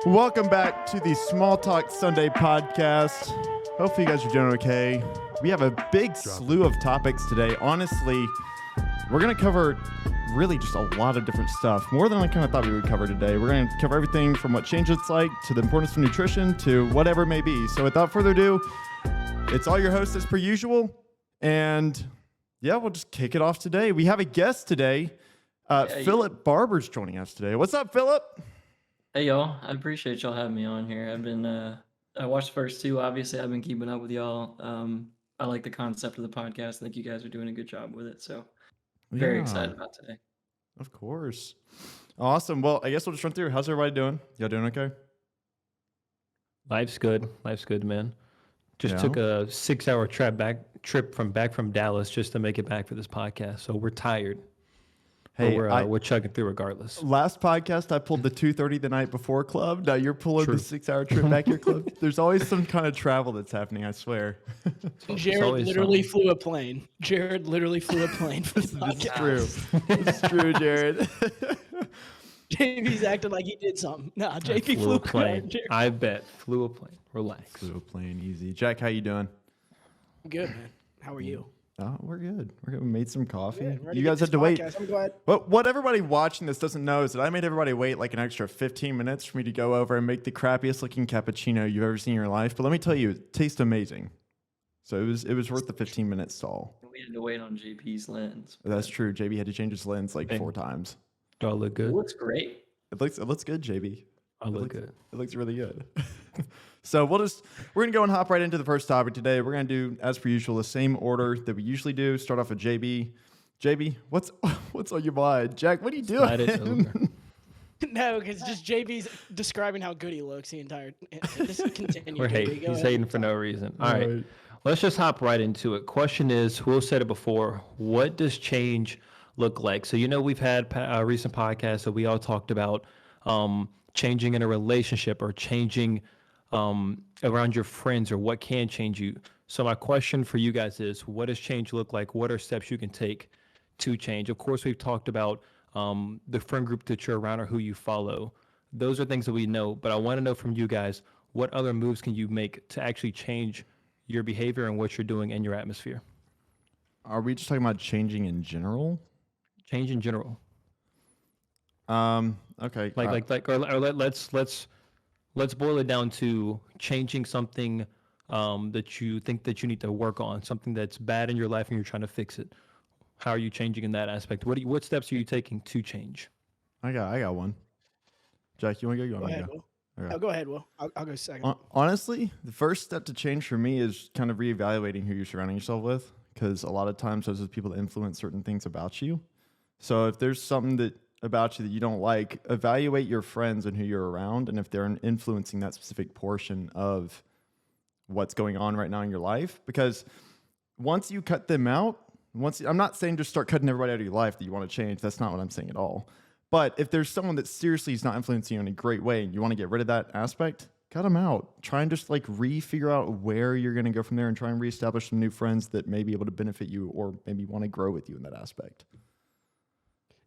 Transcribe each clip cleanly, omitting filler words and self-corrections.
Welcome back to the Small Talk Sunday podcast. Hopefully you guys are doing okay. We have a big slew of topics today. Honestly, we're going to cover really just a lot of different stuff, more than I kind of thought we would cover today. We're going to cover everything from what change looks like to the importance of nutrition to whatever it may be. So without further ado, it's all your host as per usual. And yeah, we'll just kick it off today. We have a guest today. Philip Barber's joining us today. What's up, Philip? Hey y'all, I appreciate y'all having me on here. I watched the first two. Obviously, I've been keeping up with y'all. I like the concept of the podcast. I think you guys are doing a good job with it. So very excited about today. Of course. Awesome. Well, I guess we'll just run through. How's everybody doing? Y'all doing okay? Life's good. Life's good, man. Just took a 6-hour trip from Dallas just to make it back for this podcast. So we're tired. Hey, we're chugging through regardless. Last podcast, I pulled the 2:30 the night before club. Now you're pulling the 6-hour trip back here club. There's always some kind of travel that's happening, I swear. Jared literally flew a plane. Jared literally flew a plane for the podcast. It's true, Jared. JP's acting like he did something. Nah, JP flew a plane. I bet. Flew a plane. Relax. Flew a plane, easy. Jack, how you doing? Good, man. How are you? Oh, we're good. We made some coffee. Yeah, you guys had to wait. I'm glad. But what everybody watching this doesn't know is that I made everybody wait like an extra 15 minutes for me to go over and make the crappiest looking cappuccino you've ever seen in your life. But let me tell you, it tastes amazing. So it was worth the 15-minute stall. We had to wait on JP's lens. That's true. JB had to change his lens like 4 times. Do I look good? It looks great. It looks good, JB. I look good. It looks really good. So we're gonna go and hop right into the first topic today. We're gonna do, as per usual, the same order that we usually do. Start off with JB. JB, what's on your mind? Jack, what are you doing? Slide it over. No, because just JB's describing how good he looks the entire. Just continue. We're hating. He's hating for no reason. All right. Let's just hop right into it. Question is, we'll said it before, what does change look like? So, we've had a recent podcast that we all talked about changing in a relationship or changing around your friends or what can change you. So my question for you guys is, what does change look like? What are steps you can take to change? Of course, we've talked about the friend group that you're around or who you follow. Those are things that we know, but I want to know from you guys, what other moves can you make to actually change your behavior and what you're doing in your atmosphere? Are we just talking about changing in general? Change in general. Okay. Let's boil it down to changing something that you think that you need to work on, something that's bad in your life and you're trying to fix it. How are you changing in that aspect? What steps are you taking to change? I got one. Jack, you want to go? Go ahead, Will. Okay. Go ahead, Will. I'll go second. Honestly, the first step to change for me is kind of reevaluating who you're surrounding yourself with, because a lot of times those are the people that influence certain things about you. So if there's something about you that you don't like, evaluate your friends and who you're around, and if they're influencing that specific portion of what's going on right now in your life. Because once you cut them out, I'm not saying just start cutting everybody out of your life that you want to change. That's not what I'm saying at all. But if there's someone that seriously is not influencing you in a great way and you want to get rid of that aspect, cut them out. Try and just figure out where you're going to go from there and try and reestablish some new friends that may be able to benefit you or maybe want to grow with you in that aspect.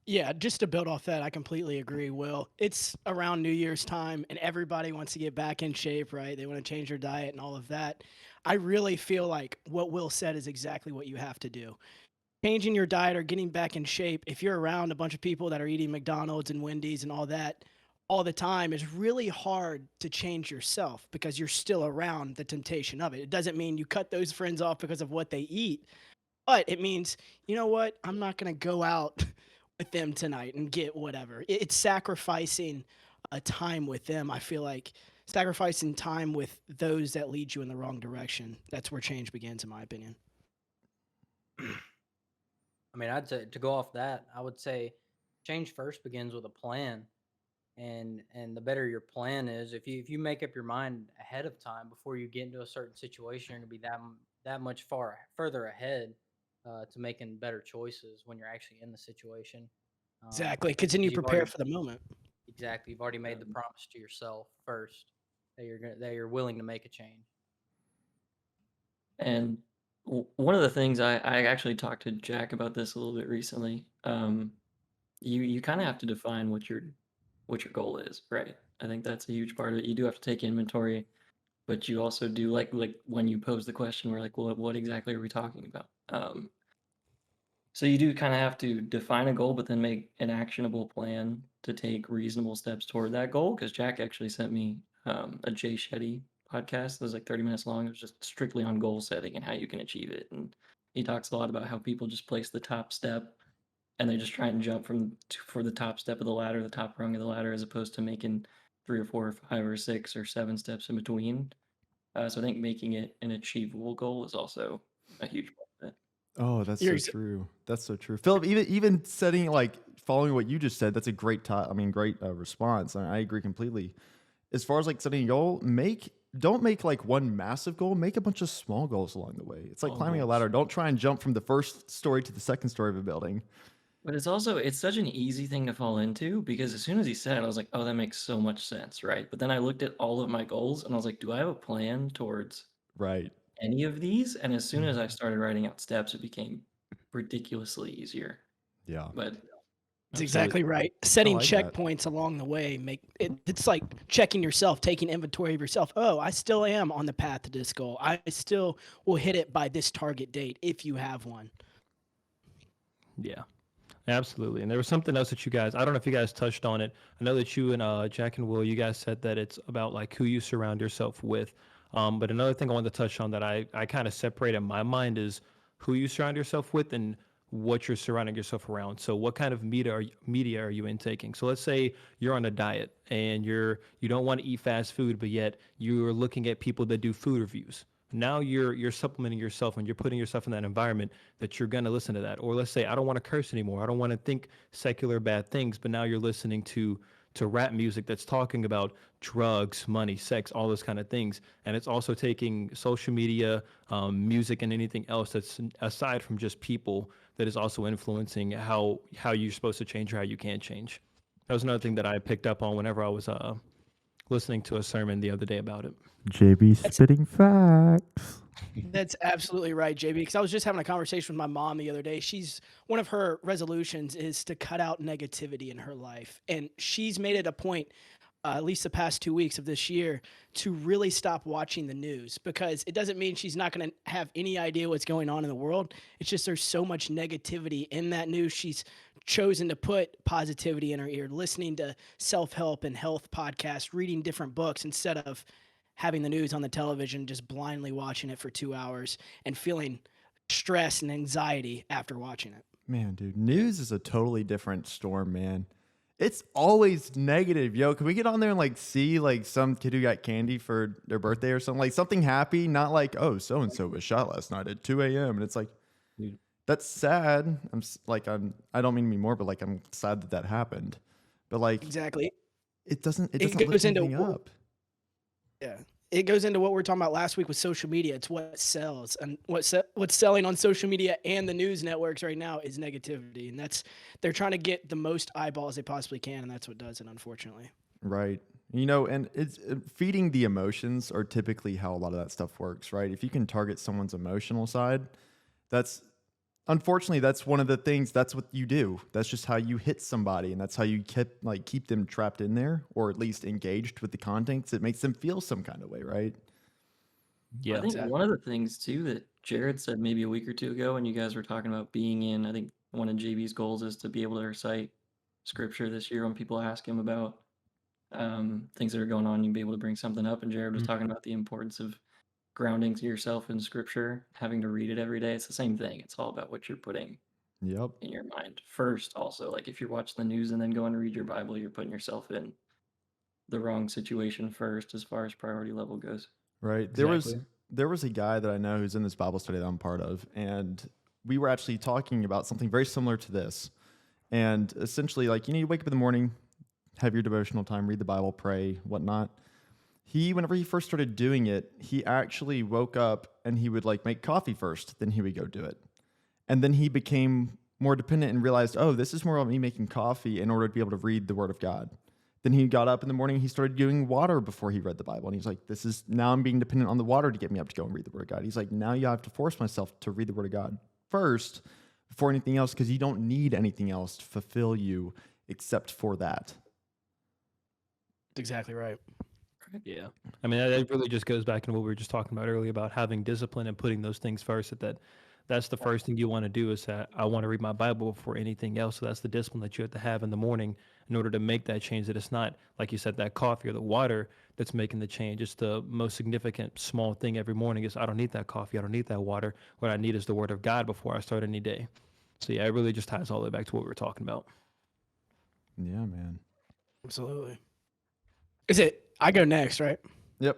Yeah, just to build off that, I completely agree, Will. It's around New Year's time, and everybody wants to get back in shape, right? They want to change their diet and all of that. I really feel like what Will said is exactly what you have to do. Changing your diet or getting back in shape, if you're around a bunch of people that are eating McDonald's and Wendy's and all that all the time, is really hard to change yourself because you're still around the temptation of it. It doesn't mean you cut those friends off because of what they eat, but it means, you know what? I'm not going to go out with them tonight and get whatever. It's sacrificing a time with them. I feel like sacrificing time with those that lead you in the wrong direction. That's where change begins, in my opinion. I mean, I'd say, to go off that, I would say change first begins with a plan. And the better your plan is, if you make up your mind ahead of time before you get into a certain situation, you're going to be that much further ahead to making better choices when you're actually in the situation. Exactly, because then you prepare for the moment. Exactly, you've already made the promise to yourself first that you're willing to make a change. And one of the things I actually talked to Jack about this a little bit recently. You kind of have to define what your goal is, right? I think that's a huge part of it. You do have to take inventory, but you also do like when you pose the question, we're like, well, what exactly are we talking about? So you do kind of have to define a goal, but then make an actionable plan to take reasonable steps toward that goal. Because Jack actually sent me a Jay Shetty podcast that was like 30 minutes long. It was just strictly on goal setting and how you can achieve it. And he talks a lot about how people just place the top step and they just try and jump for the top step of the ladder, the top rung of the ladder, as opposed to making 3 or 4 or 5 or 6 or 7 steps in between. So I think making it an achievable goal is also a huge part of it. Oh, that's You're so true. That's so true. Philip, even setting like following what you just said, that's a great great response. I agree completely. As far as like setting a goal, don't make like one massive goal, make a bunch of small goals along the way. It's like Small climbing a goals. ladder. Don't try and jump from the first story to the second story of a building. But it's such an easy thing to fall into because as soon as he said it, I was like, oh, that makes so much sense, right? But then I looked at all of my goals and I was like, do I have a plan towards Right. any of these? And as soon as I started writing out steps, it became ridiculously easier. Yeah. But That's exactly right. Setting like that. checkpoints along the way it's like checking yourself, taking inventory of yourself. Oh, I still am on the path to this goal. I still will hit it by this target date if you have one. Yeah, absolutely. And there was something else that you guys, I don't know if you guys touched on it. I know that you and Jack and Will, you guys said that it's about like who you surround yourself with. But another thing I wanted to touch on that I kind of separate in my mind is who you surround yourself with and what you're surrounding yourself around. So what kind of media are you intaking? So let's say you're on a diet and you don't want to eat fast food, but yet you're looking at people that do food reviews. Now you're supplementing yourself and you're putting yourself in that environment that you're going to listen to that. Or let's say I don't want to curse anymore. I don't want to think secular bad things, but now you're listening to rap music that's talking about drugs, money, sex, all those kind of things. And it's also taking social media, music, and anything else that's aside from just people that is also influencing how you're supposed to change or how you can change. That was another thing that I picked up on whenever I was listening to a sermon the other day about it. JB spitting facts. That's absolutely right, JB. Because I was just having a conversation with my mom the other day. One of her resolutions is to cut out negativity in her life, and she's made it a point, at least the past 2 weeks of this year, to really stop watching the news. Because it doesn't mean she's not going to have any idea what's going on in the world. It's just there's so much negativity in that news. She's chosen to put positivity in her ear, listening to self-help and health podcasts, reading different books instead of having the news on the television, just blindly watching it for 2 hours and feeling stress and anxiety after watching it. Man, dude, news is a totally different storm, man. It's always negative, yo. Can we get on there and like see like some kid who got candy for their birthday or something, like something happy, not like, oh, so and so was shot last night at 2 a.m. and it's like, Dude. that's sad. I don't mean to be more, but like I'm sad that happened. But like Exactly. it doesn't It lift goes into anything up. Yeah. It goes into what we were talking about last week with social media. It's what sells, and what's selling on social media and the news networks right now is negativity, and they're trying to get the most eyeballs they possibly can, and that's what does it, unfortunately. Right. And it's feeding the emotions are typically how a lot of that stuff works, right? If you can target someone's emotional side, unfortunately, that's one of the things, that's what you do. That's just how you hit somebody, and that's how you keep them trapped in there, or at least engaged with the content. It makes them feel some kind of way, right? Yeah. I think one of the things too that Jared said maybe a week or two ago when you guys were talking about being in, I think one of JB's goals is to be able to recite scripture this year when people ask him about things that are going on, you can be able to bring something up. And Jared was talking about the importance of grounding yourself in scripture, having to read it every day. It's the same thing. It's all about what you're putting Yep. in your mind first. Also, like if you're watching the news and then going to read your Bible, you're putting yourself in the wrong situation first as far as priority level goes. Right. Exactly. There was a guy that I know who's in this Bible study that I'm part of, and we were actually talking about something very similar to this. And essentially, like, you wake up in the morning, have your devotional time, read the Bible, pray, whatnot. Whenever he first started doing it, he actually woke up and he would like make coffee first, then he would go do it. And then he became more dependent and realized, oh, this is more about me making coffee in order to be able to read the Word of God. Then he got up in the morning, he started doing water before he read the Bible. And he's like, now I'm being dependent on the water to get me up to go and read the Word of God. He's like, now you have to force myself to read the Word of God first before anything else, because you don't need anything else to fulfill you except for that. Exactly right. Yeah. I mean, that really just goes back into what we were just talking about earlier about having discipline and putting those things first. That's the first thing you want to do is that I want to read my Bible before anything else. So that's the discipline that you have to have in the morning in order to make that change. That it's not, like you said, that coffee or the water that's making the change. It's the most significant small thing every morning is I don't need that coffee. I don't need that water. What I need is the word of God before I start any day. So yeah, it really just ties all the way back to what we were talking about. Yeah, man. Absolutely. Is it? I go next, right? Yep.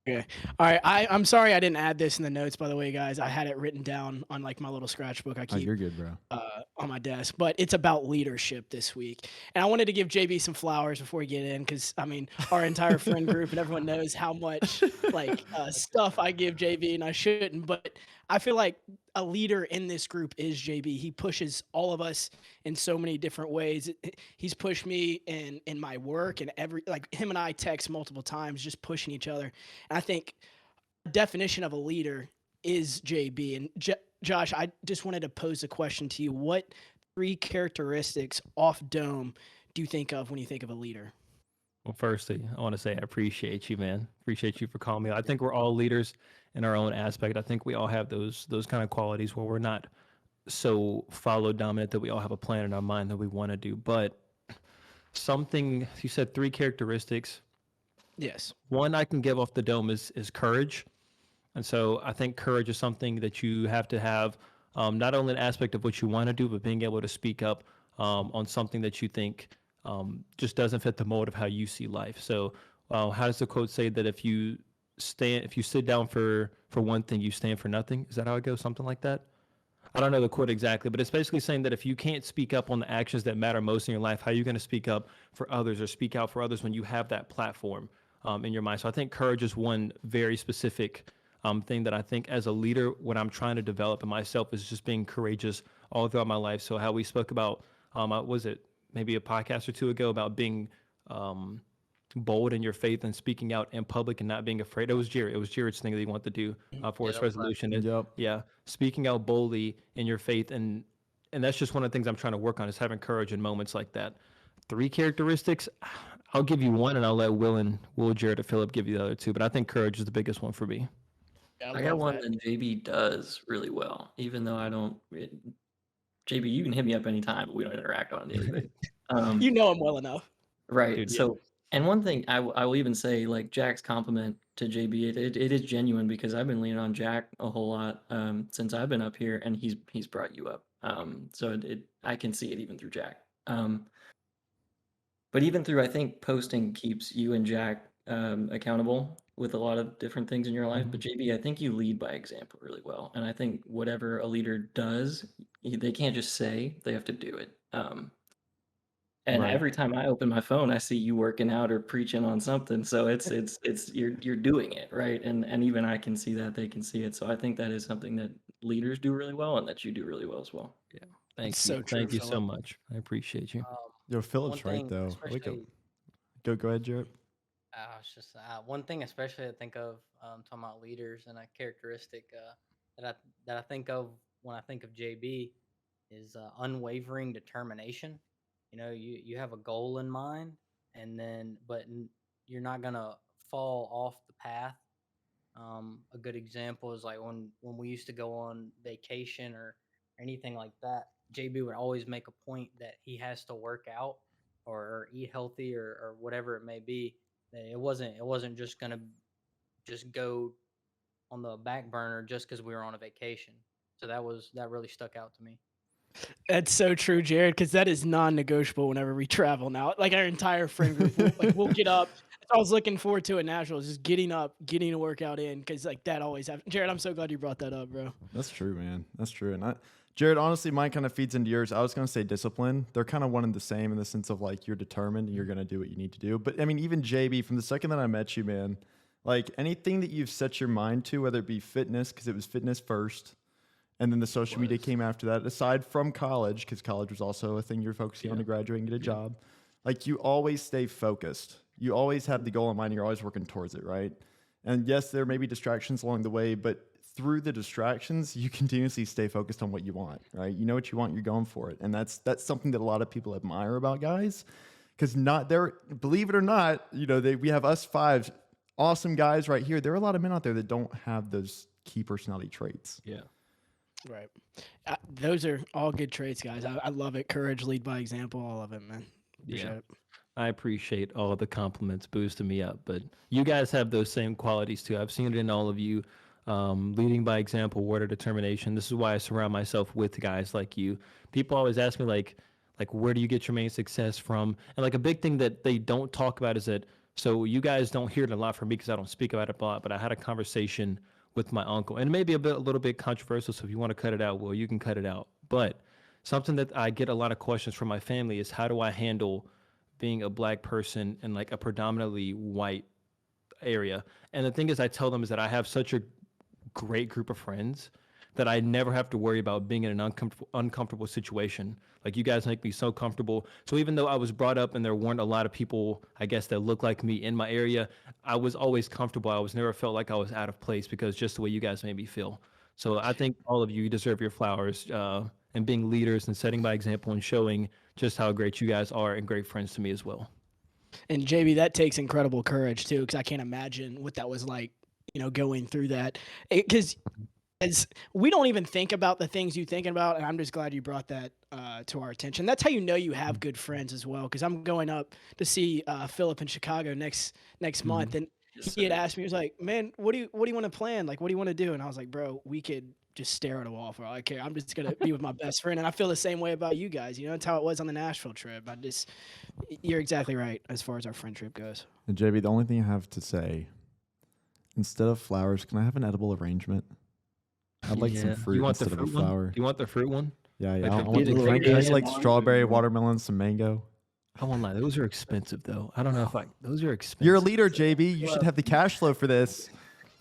Okay. All right. I'm sorry I didn't add this in the notes, by the way, guys. I had it written down on like my little scratch book I Oh, keep you're good, bro. on my desk, but it's about leadership this week. And I wanted to give JB some flowers before we get in because, I mean, our entire friend group and everyone knows how much like stuff I give JB and I shouldn't. But I feel like a leader in this group is JB. He pushes all of us in so many different ways. He's pushed me in my work and like him and I text multiple times, just pushing each other. And I think the definition of a leader is JB. And Josh, I just wanted to pose a question to you. What 3 characteristics off dome do you think of when you think of a leader? Well, firstly, I want to say I appreciate you, man. Appreciate you for calling me. I think we're all leaders in our own aspect. I think we all have those kind of qualities where we're not so follow dominant that we all have a plan in our mind that we want to do. But something you said 3 characteristics. Yes. One I can give off the dome is courage. And so I think courage is something that you have to have, not only an aspect of what you want to do, but being able to speak up on something that you think just doesn't fit the mold of how you see life. So how does the quote say that if you sit down for one thing, you stand for nothing? Is that how it goes? Something like that? I don't know the quote exactly, but it's basically saying that if you can't speak up on the actions that matter most in your life, how are you going to speak up for others or speak out for others when you have that platform in your mind? So I think courage is one very specific thing that I think as a leader, what I'm trying to develop in myself is just being courageous all throughout my life. So how we spoke about, was it maybe a podcast or 2 ago about being bold in your faith and speaking out in public and not being afraid. It was Jared's thing that he wanted to do for his resolution. Yep. Yeah, speaking out boldly in your faith, and that's just one of the things I'm trying to work on is having courage in moments like that. 3 characteristics. I'll give you one, and I'll let Will, Jared, or Philip give you the other 2. But I think courage is the biggest one for me. Yeah, I got one that JB does really well, even though I don't. JB, you can hit me up anytime, but we don't interact on it daily. You know him well enough. Right. Dude, So, and one thing I will even say, like Jack's compliment to JB, it is genuine because I've been leaning on Jack a whole lot since I've been up here, and he's brought you up. So I can see it even through Jack. But even through, I think posting keeps you and Jack accountable with a lot of different things in your life. But JB, I think you lead by example really well, and I think whatever a leader does, they can't just say; they have to do it. And Right. every time I open my phone, I see you working out or preaching on something. So it's you're doing it, right? And even I can see that, they can see it. So I think that is something that leaders do really well and that you do really well as well. Thank It's you. so true, Thank you so Philip. much. I appreciate you. Yo, Philip's One right thing, though. I like especially, Go ahead, Jared. it's just one thing, especially I think of talking about leaders and a characteristic that I think of when I think of JB is unwavering determination. You know, you have a goal in mind, and then you're not gonna fall off the path. A good example is like when we used to go on vacation or anything like that. JB would always make a point that he has to work out or eat healthy or whatever it may be. That it wasn't just gonna just go on the back burner just because we were on a vacation. So that really stuck out to me. That's so true, Jared, because that is non-negotiable whenever we travel now. Like our entire friend group, we'll get up. That's what I was looking forward to at Nashville, is just getting up, getting a workout in, because like that always happens. Jared, I'm so glad you brought that up, bro. That's true, man. That's true. And Jared, honestly, mine kind of feeds into yours. I was going to say discipline. They're kind of one and the same in the sense of like you're determined and you're going to do what you need to do. But I mean, even JB, from the second that I met you, man, like anything that you've set your mind to, whether it be fitness, because it was fitness first, and then the social media came after that, aside from college, because college was also a thing you're focusing on to graduate and get a job. Like you always stay focused. You always have the goal in mind. You're always working towards it, right? And yes, there may be distractions along the way, but through the distractions, you continuously stay focused on what you want, right? You know what you want, you're going for it. And that's something that a lot of people admire about guys, Because not there, believe it or not, we have us five awesome guys right here. There are a lot of men out there that don't have those key personality traits. Yeah. Right. Those are all good traits, guys. I love it. Courage, lead by example. All of it, man. Appreciate it. I appreciate all the compliments boosting me up, but you guys have those same qualities too. I've seen it in all of you. Leading by example, word of determination. This is why I surround myself with guys like you. People always ask me like where do you get your main success from? And like a big thing that they don't talk about is that, so you guys don't hear it a lot from me because I don't speak about it a lot, but I had a conversation with my uncle, and maybe a little bit controversial. So if you want to cut it out, well, you can cut it out. But something that I get a lot of questions from my family is, how do I handle being a black person in like a predominantly white area? And the thing is, I tell them is that I have such a great group of friends that I never have to worry about being in an uncomfortable situation. Like, you guys make me so comfortable. So even though I was brought up and there weren't a lot of people, I guess, that look like me in my area, I was always comfortable. I was never felt like I was out of place because just the way you guys made me feel. So I think all of you deserve your flowers, and being leaders and setting by example and showing just how great you guys are and great friends to me as well. And JB, that takes incredible courage too, because I can't imagine what that was like, going through that. Because as we don't even think about the things you're thinking about, and I'm just glad you brought that to our attention. That's how you know you have good friends as well. Because I'm going up to see Philip in Chicago next month, and he had asked me, he was like, "Man, what do you want to plan? Like, what do you want to do?" And I was like, "Bro, we could just stare at a wall for all I care. I'm just gonna be with my best friend." And I feel the same way about you guys. That's how it was on the Nashville trip. You're exactly right as far as our friend trip goes. And JB, the only thing I have to say, instead of flowers, can I have an edible arrangement? I'd like some fruit instead of a flower. Do you want the fruit one? Yeah. Like I want can I like strawberry, watermelon, some mango? I won't lie, those are expensive though. I don't know if those are expensive. You're a leader, JB. You should have the cash flow for this.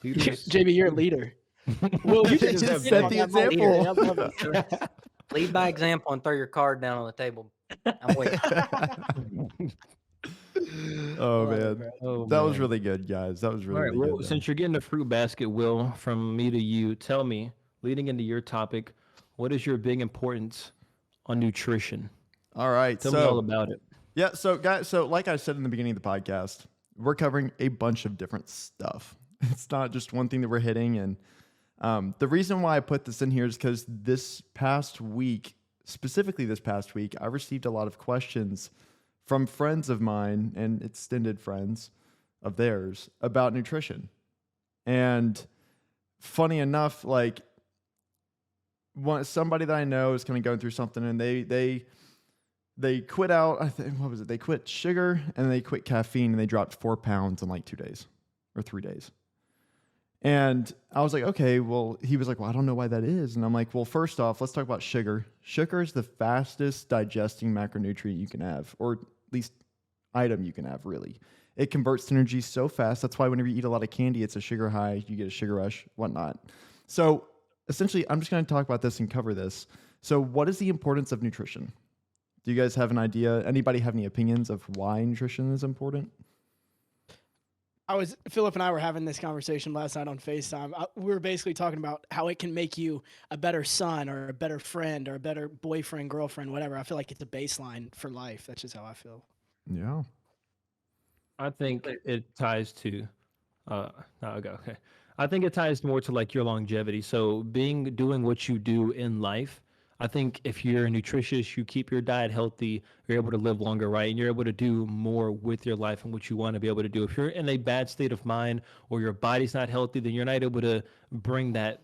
JB, you're a leader. Well, you should just set the example. Lead by example and throw your card down on the table. I'm waiting. Oh man, that was really good, guys. That was really, really good. Well, since you're getting a fruit basket, Will, from me to you, tell me, leading into your topic, what is your big importance on nutrition? All right, tell me all about it. Yeah, so guys, like I said in the beginning of the podcast, we're covering a bunch of different stuff. It's not just one thing that we're hitting, and the reason why I put this in here is because specifically this past week, I received a lot of questions from friends of mine and extended friends of theirs about nutrition. And funny enough, like, somebody that I know is kind of going through something, and they quit out, I think, what was it? They quit sugar and they quit caffeine, and they dropped 4 pounds in like 2 days or 3 days. And I was like, okay, well, he was like, well, I don't know why that is. And I'm like, well, first off, let's talk about sugar. Sugar is the fastest digesting macronutrient you can have, or at least item you can have, really. It converts to energy so fast. That's why whenever you eat a lot of candy, it's a sugar high, you get a sugar rush, whatnot. So essentially, I'm just going to talk about this and cover this. So what is the importance of nutrition? Do you guys have an idea? Anybody have any opinions of why nutrition is important? Philip and I were having this conversation last night on FaceTime. We were basically talking about how it can make you a better son or a better friend or a better boyfriend, girlfriend, whatever. I feel like it's a baseline for life. That's just how I feel. Yeah. I think it ties to, okay. I think it ties more to like your longevity. So doing what you do in life, I think if you're nutritious, you keep your diet healthy, you're able to live longer, right? And you're able to do more with your life and what you want to be able to do. If you're in a bad state of mind or your body's not healthy, then you're not able to bring that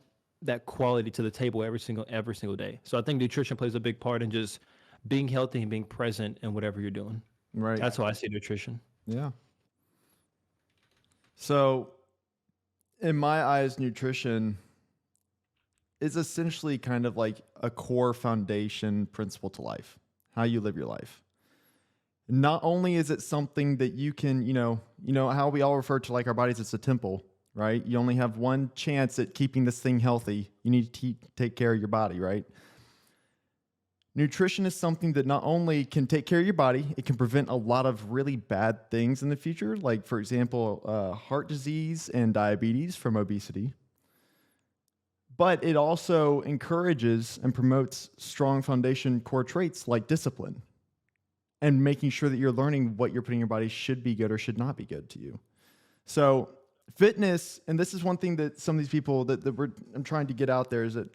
quality to the table every single day. So I think nutrition plays a big part in just being healthy and being present in whatever you're doing. Right. That's why I see nutrition. Yeah. So in my eyes, nutrition is essentially kind of like a core foundation principle to life, how you live your life. Not only is it something that you can, you know how we all refer to like our bodies as a temple, right? You only have one chance at keeping this thing healthy. You need to take care of your body, right? Nutrition is something that not only can take care of your body, it can prevent a lot of really bad things in the future, like, for example, heart disease and diabetes from obesity. But it also encourages and promotes strong foundation core traits like discipline, and making sure that you're learning what you're putting in your body should be good or should not be good to you. So fitness, and this is one thing that some of these people I'm trying to get out there, is that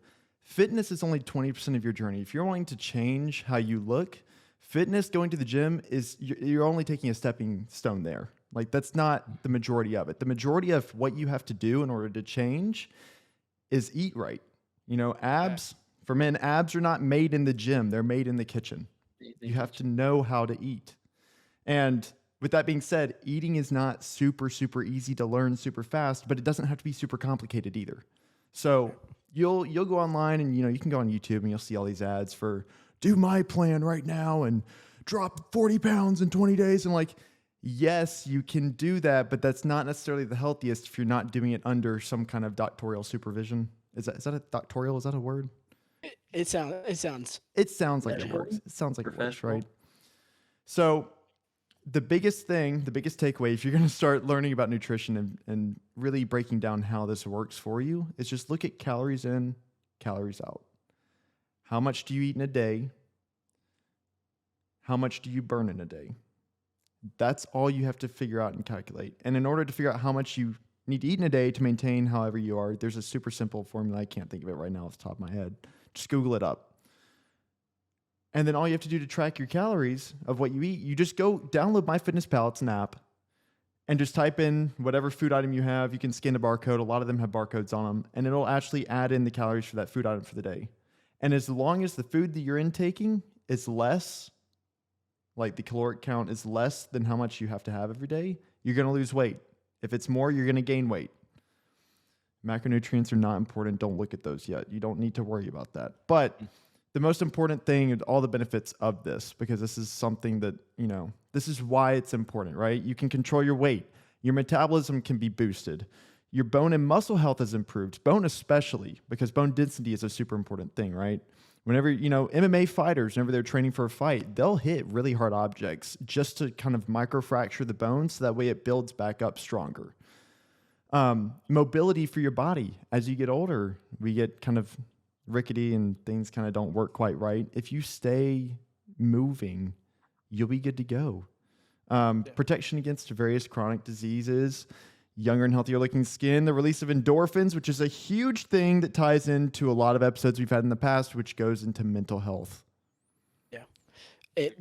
fitness is only 20% of your journey. If you're wanting to change how you look, fitness, going to the gym, you're only taking a stepping stone there. Like, that's not the majority of it. The majority of what you have to do in order to change is eat right. You know, abs, for men, abs are not made in the gym. They're made in the kitchen. You have to know how to eat. And with that being said, eating is not super, super easy to learn super fast, but it doesn't have to be super complicated either. So you'll go online and, you know, you can go on YouTube and you'll see all these ads for do my plan right now and drop 40 pounds in 20 days. And like, yes, you can do that, but that's not necessarily the healthiest if you're not doing it under some kind of doctoral supervision. Is that a doctoral? Is that a word? It sounds like it works. It sounds like it works, right? So the biggest takeaway, if you're going to start learning about nutrition and really breaking down how this works for you, is just look at calories in, calories out. How much do you eat in a day? How much do you burn in a day? That's all you have to figure out and calculate. And in order to figure out how much you need to eat in a day to maintain however you are, there's a super simple formula. I can't think of it right now off the top of my head. Just Google it up. And then all you have to do to track your calories of what you eat, you just go download MyFitnessPal. It's an app. And just type in whatever food item you have. You can scan a barcode. A lot of them have barcodes on them. And it'll actually add in the calories for that food item for the day. And as long as the food that you're intaking is less, like the caloric count is less than how much you have to have every day, you're going to lose weight. If it's more, you're going to gain weight. Macronutrients are not important. Don't look at those yet. You don't need to worry about that. But the most important thing and all the benefits of this, because this is something that, you know, this is why it's important, right? You can control your weight. Your metabolism can be boosted. Your bone and muscle health is improved. Bone especially, because bone density is a super important thing, right? Whenever, you know, MMA fighters, whenever they're training for a fight, they'll hit really hard objects just to kind of microfracture the bone so that way it builds back up stronger. Mobility for your body. As you get older, we get kind of rickety and things kind of don't work quite right. If you stay moving, you'll be good to go. Protection against various chronic diseases, younger and healthier looking skin, the release of endorphins, which is a huge thing that ties into a lot of episodes we've had in the past, which goes into mental health.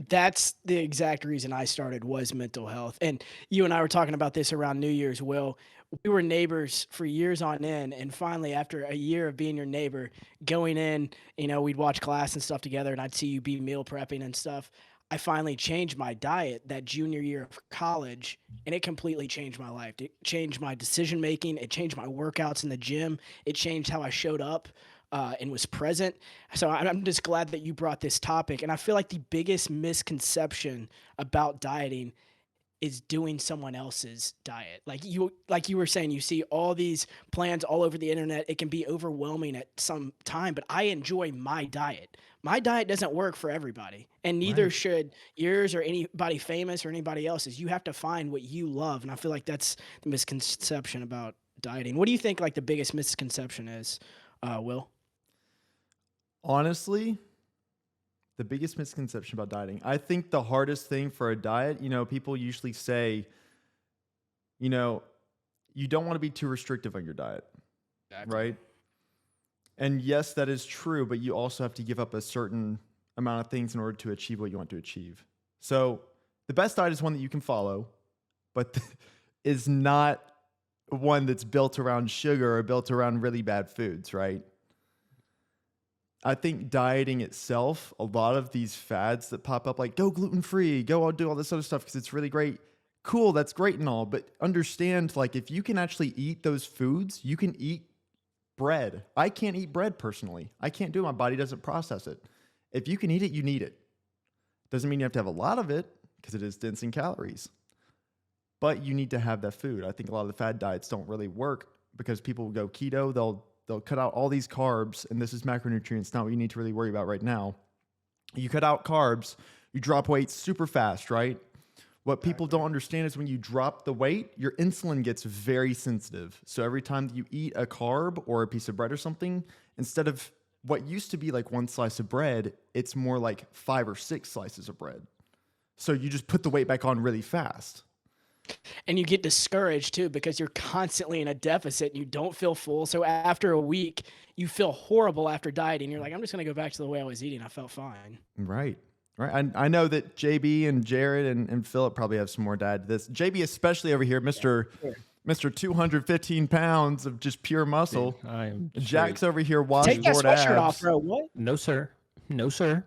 That's the exact reason I started, was mental health. And you and I were talking about this around New Year's. Will, we were neighbors for years on end, and finally, after a year of being your neighbor, going in, you know, we'd watch class and stuff together, and I'd see you be meal prepping and stuff. I finally changed my diet that junior year of college, and it completely changed my life. It changed my decision making. It changed my workouts in the gym. It changed how I showed up and was present. So I'm just glad that you brought this topic. And I feel like the biggest misconception about dieting is doing someone else's diet. Like you were saying, you see all these plans all over the internet. It can be overwhelming at some time, but I enjoy my diet. My diet doesn't work for everybody, and neither should yours or anybody famous or anybody else's. You have to find what you love. And I feel like that's the misconception about dieting. What do you think like the biggest misconception is, Will? Honestly, the biggest misconception about dieting, I think the hardest thing for a diet, you know, people usually say, you know, you don't want to be too restrictive on your diet, right? And yes, that is true, but you also have to give up a certain amount of things in order to achieve what you want to achieve. So the best diet is one that you can follow, but is not one that's built around sugar or built around really bad foods, right? I think dieting itself, a lot of these fads that pop up, like go gluten-free, go do all this other stuff because it's really great. Cool, that's great and all, but understand, like, if you can actually eat those foods, you can eat bread. I can't eat bread personally. I can't do it. My body doesn't process it. If you can eat it, you need it. Doesn't mean you have to have a lot of it because it is dense in calories. But you need to have that food. I think a lot of the fad diets don't really work because people will go keto, they'll cut out all these carbs, and this is macronutrients, not what you need to really worry about right now. You cut out carbs, you drop weight super fast, right? What people don't understand is when you drop the weight, your insulin gets very sensitive. So every time that you eat a carb or a piece of bread or something, instead of what used to be like one slice of bread, it's more like 5 or 6 slices of bread. So you just put the weight back on really fast. And you get discouraged too because you're constantly in a deficit and you don't feel full. So after a week, you feel horrible after dieting. You're like, I'm just going to go back to the way I was eating. I felt fine. Right. Right. I know that JB and Jared and Philip probably have some more diet to this. JB, especially over here, Mr. 215 pounds of just pure muscle. I am Jack's straight. over here Take washboard that sweatshirt off, abs. bro. What? No, sir. No, sir.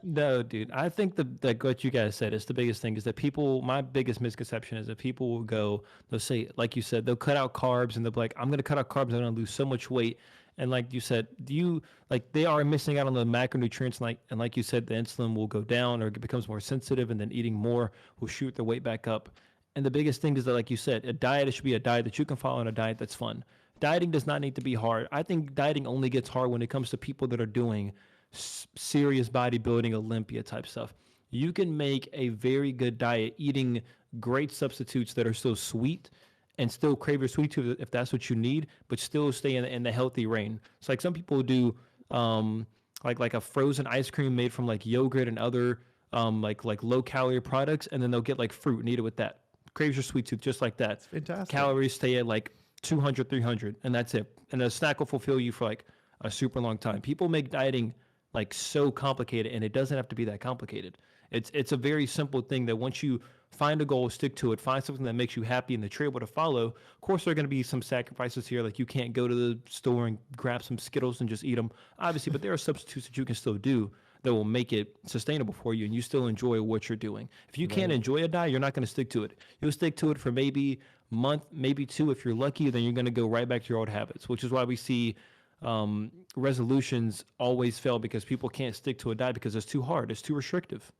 No, dude. I think that what you guys said is the biggest thing is that people, my biggest misconception is that people will go, they'll say, like you said, they'll cut out carbs and they'll be like, I'm going to cut out carbs. I'm going to lose so much weight. And like you said, they are missing out on the macronutrients. And like you said, the insulin will go down or it becomes more sensitive, and then eating more will shoot their weight back up. And the biggest thing is that, like you said, it should be a diet that you can follow, and a diet that's fun. Dieting does not need to be hard. I think dieting only gets hard when it comes to people that are doing serious bodybuilding, Olympia type stuff. You can make a very good diet eating great substitutes that are still sweet and still crave your sweet tooth if that's what you need, but still stay in the healthy range. So like some people do like a frozen ice cream made from like yogurt and other like low calorie products, and then they'll get like fruit and eat it with that. Craves your sweet tooth just like that. It's fantastic. Calories stay at like 200, 300, and that's it. And a snack will fulfill you for like a super long time. People make dieting like so complicated, and it doesn't have to be that complicated. It's a very simple thing that once you find a goal, stick to it, find something that makes you happy and that you're able to follow. Of course, there are going to be some sacrifices here, like you can't go to the store and grab some Skittles and just eat them, obviously, but there are substitutes that you can still do that will make it sustainable for you, and you still enjoy what you're doing. If you can't enjoy a diet, you're not going to stick to it. You'll stick to it for maybe a month, maybe two. If you're lucky, then you're going to go right back to your old habits, which is why we see resolutions always fail, because people can't stick to a diet because it's too hard. It's too restrictive.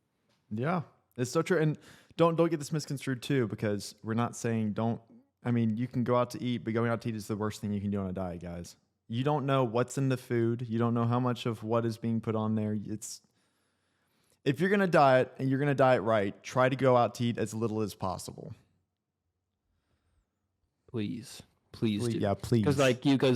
Yeah, it's so true. And don't get this misconstrued too, because we're not saying don't. I mean, you can go out to eat, but going out to eat is the worst thing you can do on a diet, guys. You don't know what's in the food. You don't know how much of what is being put on there. If you're going to diet and you're going to diet right, try to go out to eat as little as possible. Please do. Yeah, please. Because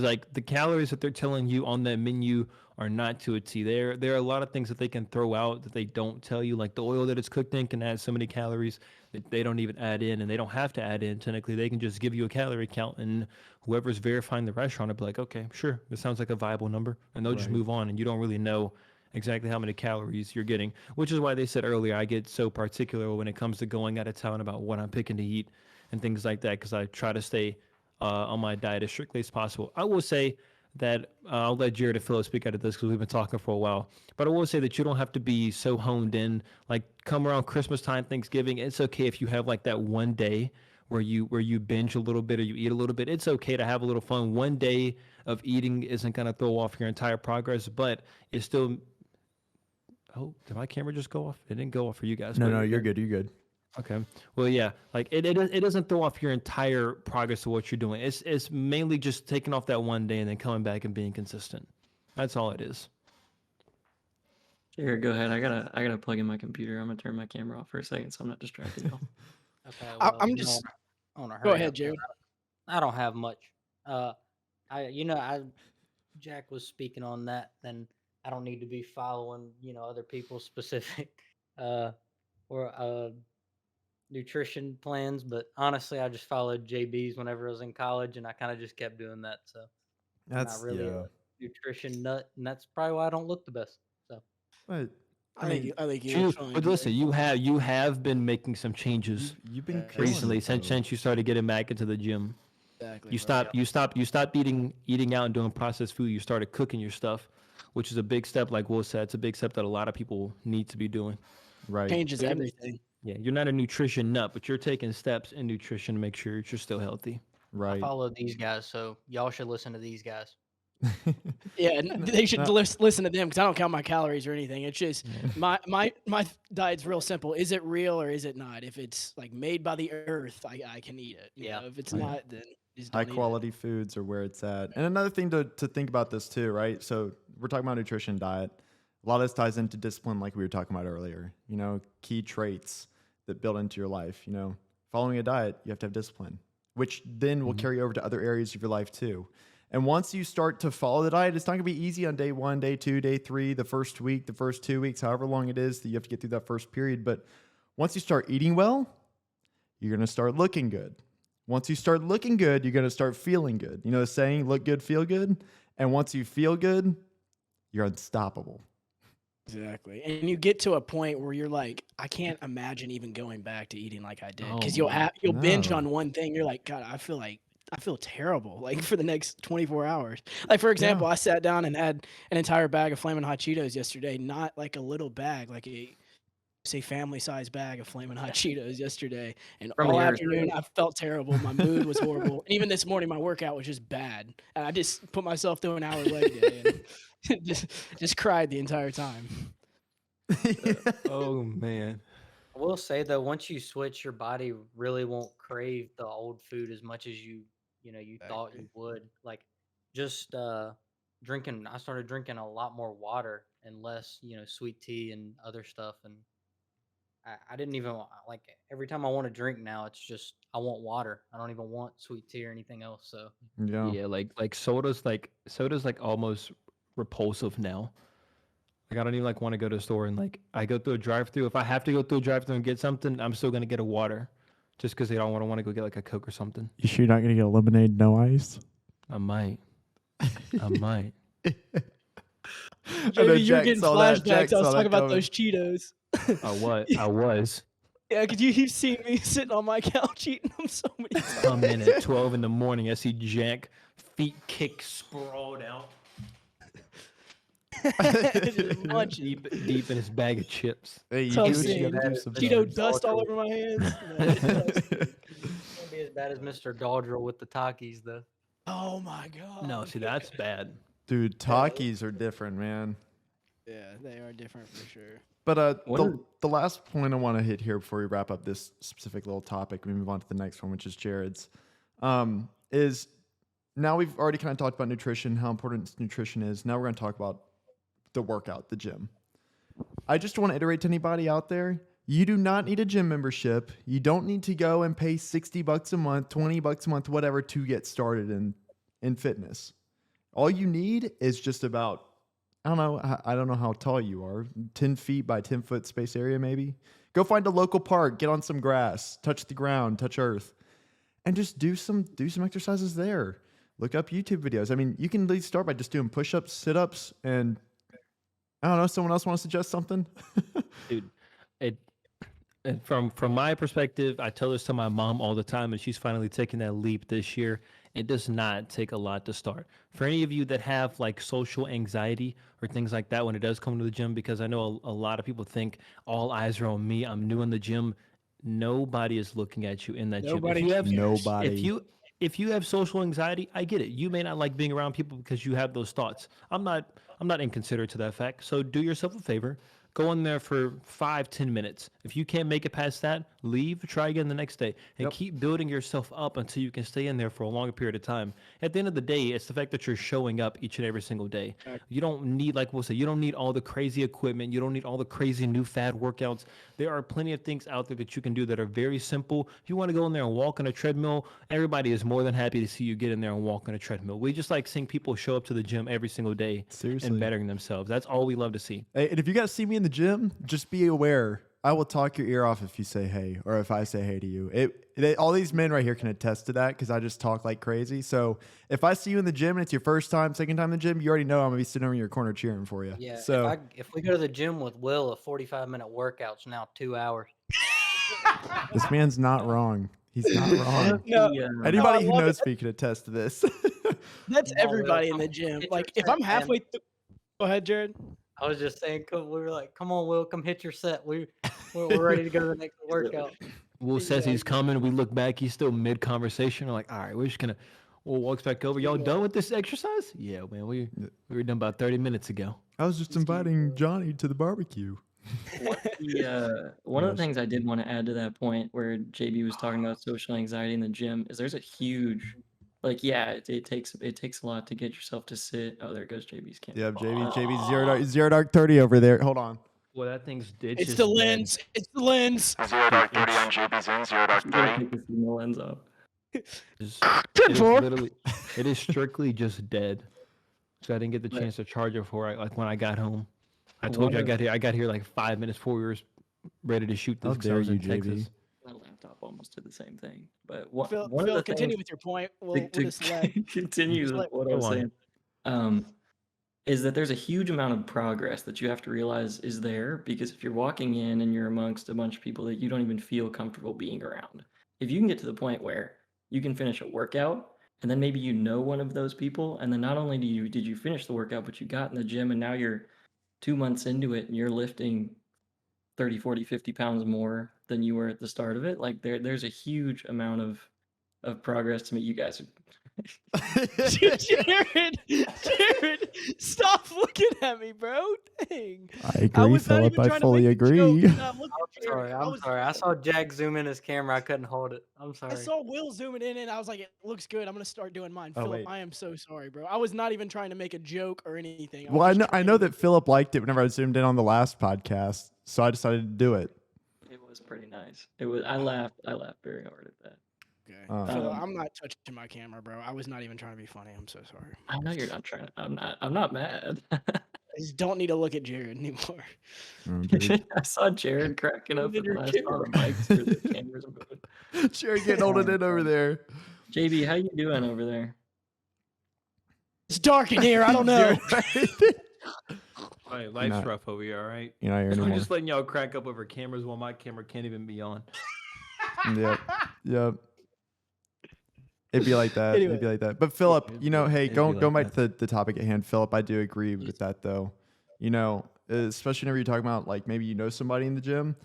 like the calories that they're telling you on that menu are not to a T. There are a lot of things that they can throw out that they don't tell you. Like the oil that it's cooked in can add so many calories that they don't even add in, and they don't have to add in. Technically, they can just give you a calorie count, and whoever's verifying the restaurant will be like, okay, sure, this sounds like a viable number, and they'll just move on, and you don't really know exactly how many calories you're getting, which is why they said earlier I get so particular when it comes to going out of town about what I'm picking to eat and things like that, because I try to stay on my diet as strictly as possible. I will say that I'll let Jared and Philip speak out of this because we've been talking for a while. But I will say that you don't have to be so honed in. Like come around Christmas time, Thanksgiving, it's okay if you have like that one day where you binge a little bit or you eat a little bit. It's okay to have a little fun. One day of eating isn't going to throw off your entire progress, but it's still. Oh, did my camera just go off? It didn't go off for you guys. No, you're good. You're good. Okay. Well, yeah, like it doesn't throw off your entire progress of what you're doing. It's mainly just taking off that one day and then coming back and being consistent. That's all it is. Here, go ahead. I gotta plug in my computer. I'm gonna turn my camera off for a second so I'm not distracted. Y'all. Okay, I'm just. I want to hurry Go ahead, up. Jared. I don't have much. Jack was speaking on that, then I don't need to be following, other people's specific or nutrition plans. But honestly, I just followed JB's whenever I was in college, and I kind of just kept doing that. So I'm not really a nutrition nut, and that's probably why I don't look the best. So But I think you're fine. But listen, you have been making some changes you've been recently killing it, since you started getting back into the gym. Exactly. You stopped eating out and doing processed food. You started cooking your stuff, which is a big step. Like Will said, it's a big step that a lot of people need to be doing. right. Changes everything. Yeah, you're not a nutrition nut, but you're taking steps in nutrition to make sure you're still healthy. I Right. follow these guys, so y'all should listen to these guys. Yeah, and they should listen to them because I don't count my calories or anything. It's just my diet's real simple. Is it real or is it not? If it's like made by the earth, I can eat it. You know, if it's not, then just don't High eat quality foods are where it's at. And another thing to think about this too, right? So we're talking about nutrition, diet. A lot of this ties into discipline, like we were talking about earlier. Key traits that build into your life. Following a diet, you have to have discipline, which then will carry over to other areas of your life too. And once you start to follow the diet, it's not going to be easy on day 1, day 2, day 3, the first week, the first 2 weeks, however long it is that you have to get through that first period. But once you start eating well, you're going to start looking good. Once you start looking good, you're going to start feeling good. You know the saying, look good, feel good. And once you feel good, you're unstoppable. Exactly. And you get to a point where you're like, I can't imagine even going back to eating like I did. Because you'll binge on one thing. You're like, God, I feel terrible, like, for the next 24 hours. Like, for example, I sat down and had an entire bag of Flamin' Hot Cheetos yesterday, not like a little bag, like a family-sized bag of Flamin' Hot Cheetos yesterday. And all afternoon, I felt terrible. My mood was horrible. And even this morning, my workout was just bad. And I just put myself through an hour leg day and just cried the entire time. Oh, man. I will say, though, once you switch, your body really won't crave the old food as much as you thought you would. Like, just drinking, I started drinking a lot more water and less, sweet tea and other stuff. And I didn't even, like, every time I want to drink now, it's just, I want water. I don't even want sweet tea or anything else. So, Yeah, like soda's like almost repulsive now. Like, I don't even want to go to the store and I go through a drive-through. If I have to go through a drive-through and get something, I'm still gonna get a water, just because I don't want to go get a Coke or something. You sure you're not gonna get a lemonade, no ice? I might. JB, you're getting flashbacks. I was talking about those Cheetos. I was. Yeah, because you've seen me sitting on my couch eating them so many times. Come in at 12 in the morning. I see Jack, feet kick, sprawled out. deep in his bag of chips. Hey, Cheeto dust all over my hands. It's gonna be as bad as Mr. Dodrell with the Takis, though. Oh my god. No, see, that's bad. Dude, Takis are different, man. Yeah, they are different for sure. But the last point I want to hit here before we wrap up this specific little topic, we move on to the next one, which is Jared's, is now we've already kind of talked about nutrition, how important nutrition is. Now we're going to talk about the workout, the gym. I just want to iterate to anybody out there, you do not need a gym membership. You don't need to go and pay $60 a month, $20 a month, whatever, to get started in fitness. All you need is just about, I don't know how tall you are, 10 feet by 10 foot space area maybe. Go find a local park, get on some grass, touch the ground, touch earth, and just do some exercises there. Look up YouTube videos. I mean, you can at least start by just doing push-ups, sit-ups, and I don't know, someone else want to suggest something? Dude, from my perspective, I tell this to my mom all the time, and she's finally taking that leap this year. It does not take a lot to start. For any of you that have social anxiety or things like that when it does come to the gym, because I know a lot of people think all eyes are on me, I'm new in the gym. Nobody is looking at you in that gym. If you have social anxiety, I get it. You may not like being around people because you have those thoughts. I'm not inconsiderate to that fact. So do yourself a favor. Go in there for 5-10 minutes. If you can't make it past that, leave, try again the next day, and keep building yourself up until you can stay in there for a longer period of time. At the end of the day, it's the fact that you're showing up each and every single day. You don't need, you don't need all the crazy equipment. You don't need all the crazy new fad workouts. There are plenty of things out there that you can do that are very simple. If you want to go in there and walk on a treadmill, everybody is more than happy to see you get in there and walk on a treadmill. We just like seeing people show up to the gym every single day and bettering themselves. That's all we love to see. Hey, and if you guys see me in the gym, just be aware. I will talk your ear off if you say hey, or if I say hey to you. All these men right here can attest to that because I just talk like crazy. So if I see you in the gym and it's your first time, second time in the gym, you already know I'm gonna be sitting over in your corner cheering for you. Yeah. So if we go to the gym with Will, a 45-minute workout's now 2 hours. This man's not wrong. He's not wrong. No, Anybody who knows me can attest to this. That's everybody in the gym. Like, if I'm halfway through, go ahead, Jared. I was just saying, we were like, come on, Will, come hit your set. We're ready to go to the next workout. Will says he's coming. We look back. He's still mid-conversation. We're like, all right, we're just going to Will walks back over. Y'all done with this exercise? Yeah, man, we were done about 30 minutes ago. I was just inviting Johnny to the barbecue. One of the things I did want to add to that point where JB was talking about social anxiety in the gym is there's a huge, it takes a lot to get yourself to sit. Oh, there goes JB's camera. Yeah, JB zero dark 30 over there. Hold on. Well, that thing's ditch. It's the lens. It's the lens. Zero dark 30 on JB's end, zero dark 30. Take the lens off. It is strictly just dead. So I didn't get the But- chance to charge it before when I got home. I One told you of- I got here like 5 minutes before we were ready to shoot this. How 'cause I dare was in you, JB? Texas. My laptop almost did the same thing. But one Phil, of the continue things with your point. to, We'll to just let continue just with let- what I Go was on. saying, is that there's a huge amount of progress that you have to realize is there, because if you're walking in and you're amongst a bunch of people that you don't even feel comfortable being around, if you can get to the point where you can finish a workout and then maybe you know one of those people, and then not only did you finish the workout, but you got in the gym and now you're 2 months into it and you're lifting 30, 40, 50 pounds more than you were at the start of it. Like there's a huge amount of progress to me. You guys are Jared, stop looking at me, bro. Dang. I agree, was not Philip. even I trying to fully make a agree. joke. Nah, look I'm at Jared. sorry. I'm sorry. I saw Jack zoom in his camera. I couldn't hold it. I'm I sorry. saw Will zooming in and I was like, it looks good. I'm gonna start doing mine. Oh, Philip, wait. I am so sorry, bro. I was not even trying to make a joke or anything. Well, I was know just I trying know to- that Philip liked it whenever I zoomed in on the last podcast, so I decided to do it. It was pretty nice. It was. I laughed very hard at that. Okay. Oh. Philip, I'm not touching my camera, bro. I was not even trying to be funny. I'm so sorry. I know you're not trying. I'm not mad. I just don't need to look at Jared anymore. Oh, dude. I saw Jared cracking up, and then I saw the mics or the cameras moving. Jared getting holding in over there. JB, how you doing over there? It's dark in here. I don't know. Right, life's not- rough over here, all right? You're not here I'm anymore. just letting y'all crack up over cameras while my camera can't even be on. Yep. It'd be like that. Anyway. It'd be like that. But Philip, It'd you know, be- hey, it'd going be going like back to the topic at hand, Philip, I do agree with that though. You know, especially whenever you're talking about like maybe you know somebody in the gym,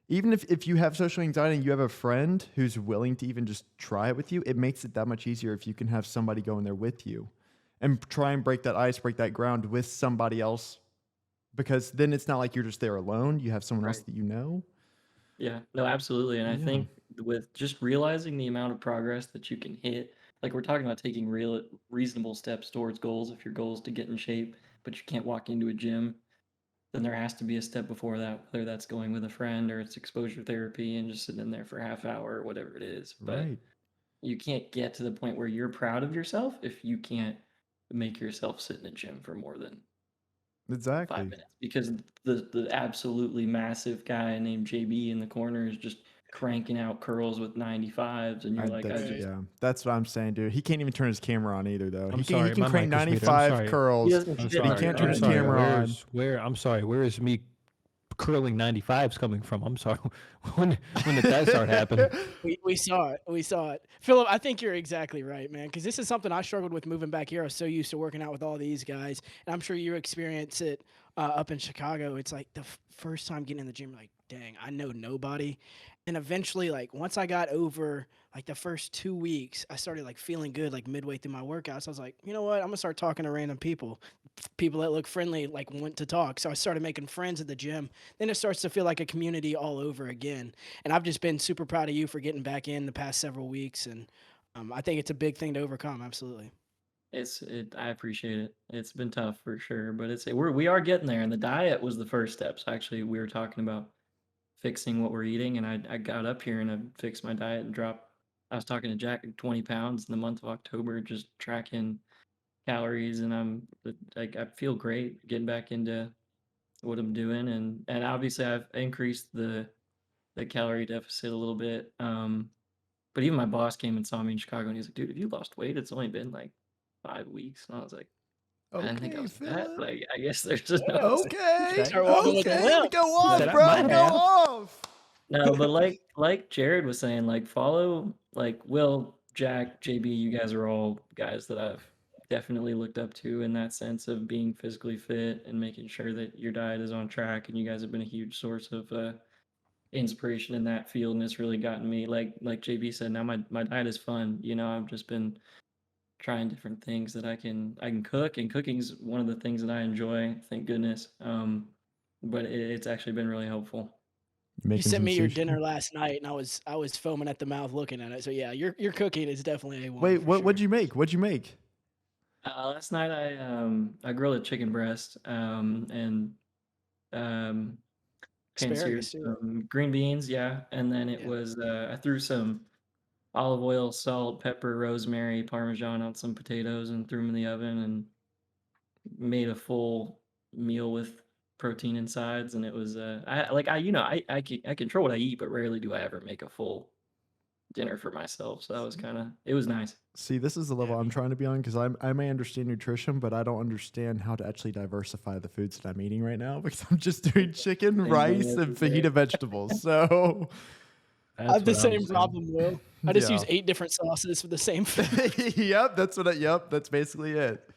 even if you have social anxiety and you have a friend who's willing to even just try it with you, it makes it that much easier if you can have somebody go in there with you and try and break that ice, break that ground with somebody else. Because then it's not like you're just there alone. You have someone else Right. that you know. Yeah, no, absolutely. And I Yeah. think with just realizing the amount of progress that you can hit, like we're talking about taking reasonable steps towards goals. If your goal is to get in shape, but you can't walk into a gym, then there has to be a step before that, whether that's going with a friend or it's exposure therapy and just sitting in there for a half hour or whatever it is. But Right. you can't get to the point where you're proud of yourself if you can't make yourself sit in a gym for more than Exactly. 5 minutes, because the absolutely massive guy named JB in the corner is just cranking out curls with 95s, and you're like, That's what I'm saying, dude. He can't even turn his camera on either, though. I'm he sorry, can my crank mic was muted. I'm 95 sorry. curls. he doesn't I'm shit sorry. on He can't turn you. his I'm sorry. camera on. I'm sorry. Where is me curling 95s coming from? I'm sorry. when did that start happening? We saw it. We saw it. Philip, I think you're exactly right, man. Because this is something I struggled with moving back here. I was so used to working out with all these guys, and I'm sure you experience it up in Chicago. It's like the first time getting in the gym, like, dang, I know nobody. And eventually, like, once I got over like the first 2 weeks, I started like feeling good, like midway through my workouts. I was like, you know what? I'm gonna start talking to random people that look friendly, like want to talk. So I started making friends at the gym. Then it starts to feel like a community all over again. And I've just been super proud of you for getting back in the past several weeks. And I think it's a big thing to overcome. Absolutely. I appreciate it. It's been tough for sure, but we are getting there, and the diet was the first step. So actually, we were talking about fixing what we're eating, and I got up here and I fixed my diet and dropped. I was talking to Jack, 20 pounds in the month of October, just tracking calories, and I feel great getting back into what I'm doing, and obviously I've increased the calorie deficit a little bit. But even my boss came and saw me in Chicago, and he's like, "Dude, have you lost weight? It's only been like 5 weeks." And I was like, I didn't think I Okay, was fat, but Philip. I guess there's just no. Okay. Start walking with a Okay. limp. Go off, Said I bro. might Go have. off. No, but like Jared was saying, like follow like Will, Jack, JB, you guys are all guys that I've definitely looked up to in that sense of being physically fit and making sure that your diet is on track, and you guys have been a huge source of inspiration in that field, and it's really gotten me, like JB said, now my diet is fun. You know, I've just been trying different things that I can cook, and cooking's one of the things that I enjoy, thank goodness. But it's actually been really helpful. You sent me your dinner last night, and I was foaming at the mouth looking at it. So yeah, your cooking is definitely A1. Wait, for what'd sure. you make? What'd you make? Last night I grilled a chicken breast, and pan-seared Asparagus too. green beans, yeah, and then it Yeah. was I threw some olive oil, salt, pepper, rosemary, Parmesan on some potatoes, and threw them in the oven and made a full meal with protein and sides. And it was I control what I eat, but rarely do I ever make a full dinner for myself. So that was it was nice. See, this is the level I'm trying to be on because I may understand nutrition, but I don't understand how to actually diversify the foods that I'm eating right now because I'm just doing chicken, Same rice, thing and every day. fajita vegetables. So, I have the what I'm same saying. problem, Will. I just use Yeah. 8 different sauces for the same food. yep, that's basically it.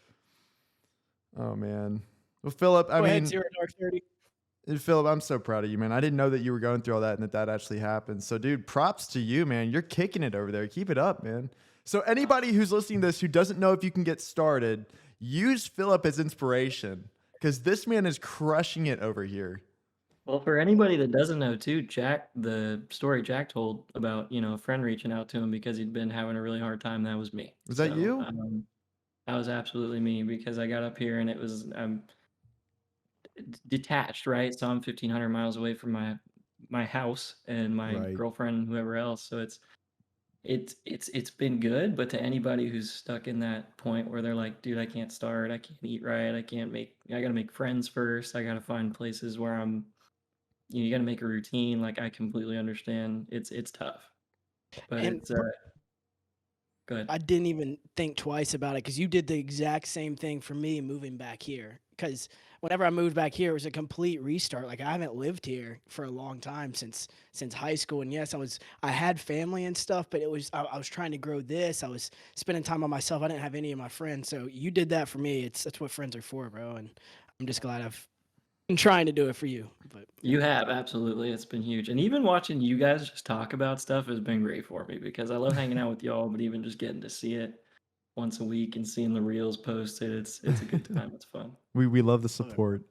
Oh man. Well, Philip, I Go ahead, mean, 0 Dark 30. Philip, I'm so proud of you, man. I didn't know that you were going through all that and that actually happened. So, dude, props to you, man. You're kicking it over there. Keep it up, man. So, anybody who's listening to this who doesn't know if you can get started, use Philip as inspiration because this man is crushing it over here. Well, for anybody that doesn't know too, Jack, the story Jack told about, a friend reaching out to him because he'd been having a really hard time, that was me. Was that So, you? that was absolutely me because I got up here and I'm detached, right? So I'm 1,500 miles away from my house and my Right. girlfriend and whoever else. So it's been good, but to anybody who's stuck in that point where they're like, dude, I can't start, I can't eat right, I gotta make friends first, I gotta find places where you gotta make a routine. Like I completely understand. It's tough, but And it's good. I didn't even think twice about it because you did the exact same thing for me moving back here. Because whenever I moved back here, it was a complete restart. Like I haven't lived here for a long time since high school. And yes, I had family and stuff, but I was trying to grow this. I was spending time on myself. I didn't have any of my friends, so you did that for me. That's what friends are for, bro. And I'm just glad I've been trying to do it for you. But You have, absolutely. It's been huge. And even watching you guys just talk about stuff has been great for me because I love hanging out with y'all, but even just getting to see it once a week and seeing the reels posted, it's a good time. It's fun. We love the support.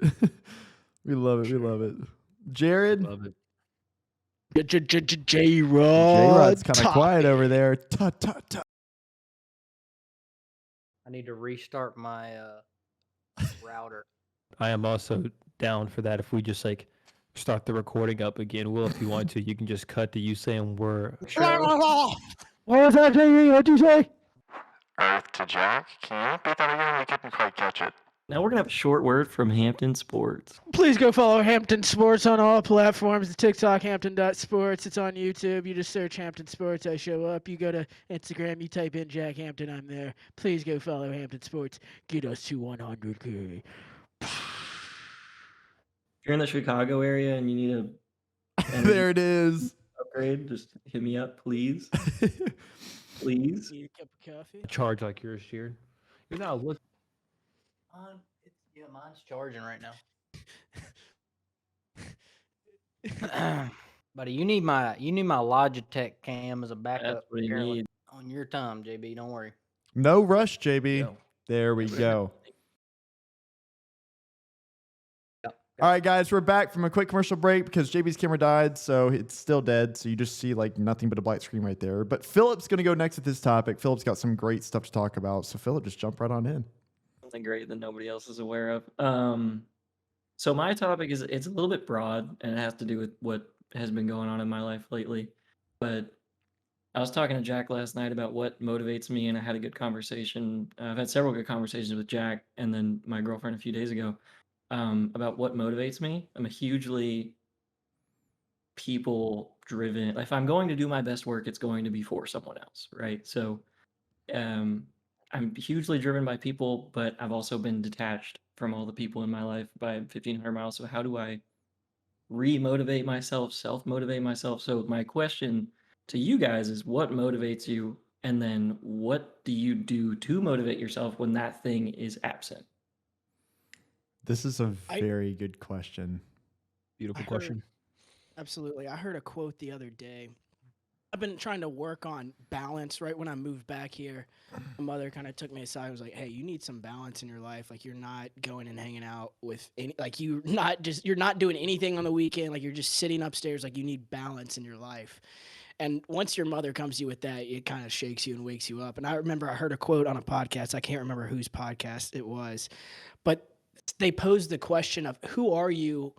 we love it. We love it. Jared, Love it. J-Rod. J-Rod's kind of quiet over there. Tut, tut, tut. I need to restart my router. I am also down for that. If we just like start the recording up again, Will, if you want to, you can just cut to you saying we're. Oh, What was that, JB? What'd you say? Earth to Jack. Can you repeat that again? I couldn't quite catch it. Now we're gonna have a short word from Hampton Sports. please go follow Hampton Sports on all platforms. The TikTok, Hampton.sports. It's on YouTube. You just search Hampton Sports. I show up. You go to Instagram. You type in Jack Hampton. I'm there. Please go follow Hampton Sports. Get us to 100K. If you're in the Chicago area and you need a There it is. upgrade, just hit me up, please. Please. Need a cup of coffee? Charge like yours, Jared. You're not looking. Mine's charging right now. Buddy, you need my Logitech cam as a backup. That's what you apparently, need. on your time, JB. Don't worry. No rush, JB. Yo. There we go. Yep. All right, guys, we're back from a quick commercial break because JB's camera died, so it's still dead. So you just see like nothing but a black screen right there. But Philip's going to go next with this topic. Philip's got some great stuff to talk about. So Philip, just jump right on in. Something great that nobody else is aware of. So my topic it's a little bit broad and it has to do with what has been going on in my life lately. But I was talking to Jack last night about what motivates me, and I had a good conversation. I've had several good conversations with Jack and then my girlfriend a few days ago about what motivates me. I'm a hugely people driven. If I'm going to do my best work, it's going to be for someone else, right? So I'm hugely driven by people, but I've also been detached from all the people in my life by 1,500 miles. So how do I re-motivate myself, self-motivate myself? So my question to you guys is, what motivates you? And then what do you do to motivate yourself when that thing is absent? This is a very good question. Beautiful question. Absolutely. I heard a quote the other day. I've been trying to work on balance. Right when I moved back here, my mother kind of took me aside and was like, hey, you need some balance in your life. Like you're not going and hanging out with any, like you're not doing anything on the weekend. Like you're just sitting upstairs. Like you need balance in your life. And once your mother comes to you with that, it kind of shakes you and wakes you up. And I remember I heard a quote on a podcast. I can't remember whose podcast it was, but they posed the question of who are you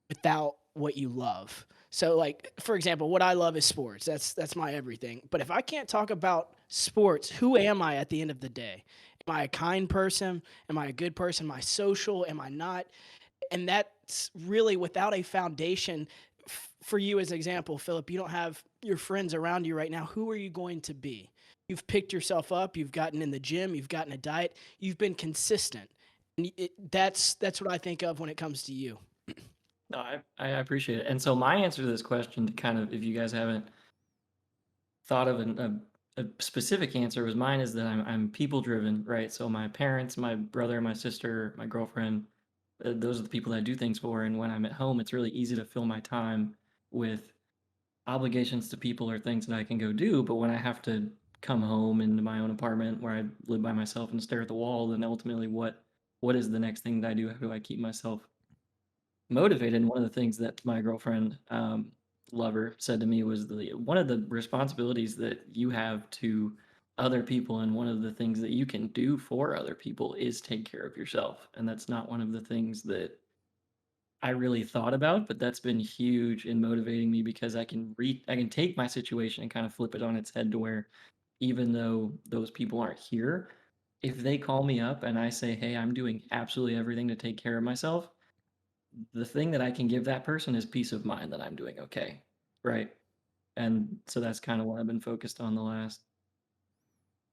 without what you love? So like, for example, what I love is sports. That's my everything. But if I can't talk about sports, who am I at the end of the day? Am I a kind person? Am I a good person? Am I social? Am I not? And that's really without a foundation. For you as example, Philip, you don't have your friends around you right now. Who are you going to be? You've picked yourself up. You've gotten in the gym. You've gotten a diet. You've been consistent. And that's what I think of when it comes to you. No, I appreciate it. And so my answer to this question, to kind of, if you guys haven't thought of a specific answer, was mine is that I'm people driven, right? So my parents, my brother, my sister, my girlfriend, those are the people that I do things for. And when I'm at home, it's really easy to fill my time with obligations to people or things that I can go do. But when I have to come home into my own apartment where I live by myself and stare at the wall, then ultimately what is the next thing that I do? How do I keep myself motivated? And one of the things that my girlfriend, lover, said to me was one of the responsibilities that you have to other people, and one of the things that you can do for other people, is take care of yourself. And that's not one of the things that I really thought about, but that's been huge in motivating me, because I can take my situation and kind of flip it on its head to where, even though those people aren't here, if they call me up and I say, "Hey, I'm doing absolutely everything to take care of myself," the thing that I can give that person is peace of mind that I'm doing okay, right? And so that's kind of what I've been focused on the last,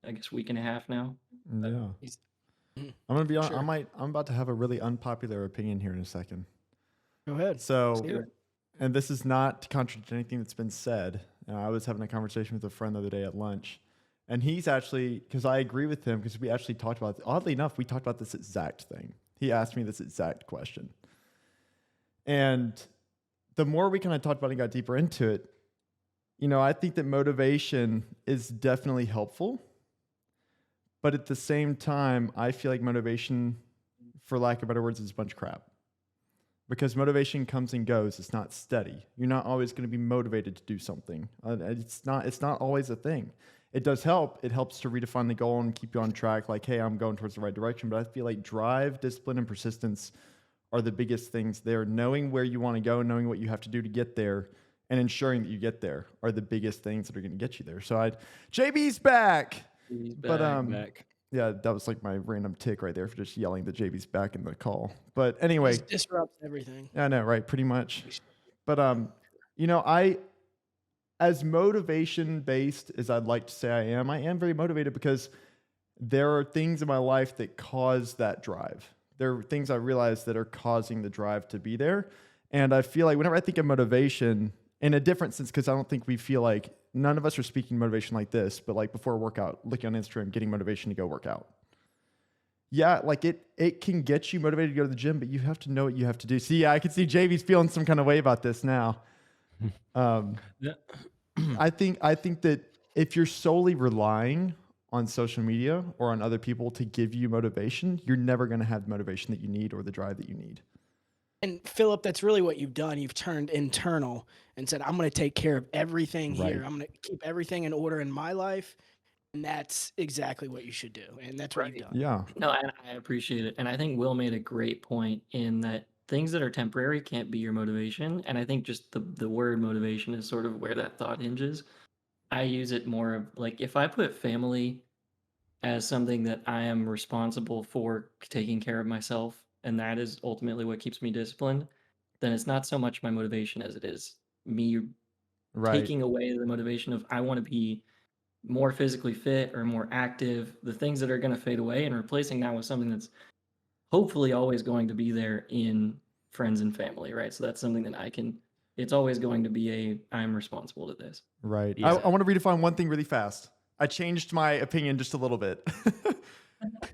I guess, week and a half now. Yeah. He's- I'm gonna be on. Sure. I'm about to have a really unpopular opinion here in a second. Go ahead. So, Let's hear it. and this is not to contradict anything that's been said. I was having a conversation with a friend the other day at lunch, and he's actually, because I agree with him, because we actually talked about, oddly enough, we talked about this exact thing. He asked me this exact question. And the more we kind of talked about it and got deeper into it, I think that motivation is definitely helpful. But at the same time, I feel like motivation, for lack of better words, is a bunch of crap. Because motivation comes and goes. It's not steady. You're not always going to be motivated to do something. It's not always a thing. It does help. It helps to redefine the goal and keep you on track. Like, hey, I'm going towards the right direction. But I feel like drive, discipline, and persistence are the biggest things there. Knowing where you want to go, knowing what you have to do to get there, and ensuring that you get there are the biggest things that are going to get you there. So JB's back. He's But Back. yeah, that was like my random tick right there for just yelling that JB's back in the call. But anyway, Just disrupts everything. I know, right? Pretty much. But I, as motivation based as I'd like to say I am very motivated, because there are things in my life that cause that drive. There are things I realize that are causing the drive to be there. And I feel like whenever I think of motivation, in a different sense, because I don't think we feel like, none of us are speaking motivation like this, but like before a workout, looking on Instagram, getting motivation to go work out. Yeah, like it can get you motivated to go to the gym, but you have to know what you have to do. See, yeah, I can see JV's feeling some kind of way about this now. Yeah. I think that if you're solely relying on social media or on other people to give you motivation, you're never going to have the motivation that you need or the drive that you need. And Philip, that's really what you've done. You've turned internal and said, I'm going to take care of everything here. Right. I'm going to keep everything in order in my life. And that's exactly what you should do. And that's what you've done. Yeah. No, and I appreciate it. And I think Will made a great point in that things that are temporary can't be your motivation. And I think just the word motivation is sort of where that thought hinges. I use it more of like, if I put family as something that I am responsible for taking care of myself, and that is ultimately what keeps me disciplined, then it's not so much my motivation as it is me Right. taking away the motivation of, I want to be more physically fit or more active, the things that are going to fade away, and replacing that with something that's hopefully always going to be there in friends and family, right? So that's something that it's always going to be I'm responsible to this. Right. Yeah. I want to redefine one thing really fast. I changed my opinion just a little bit.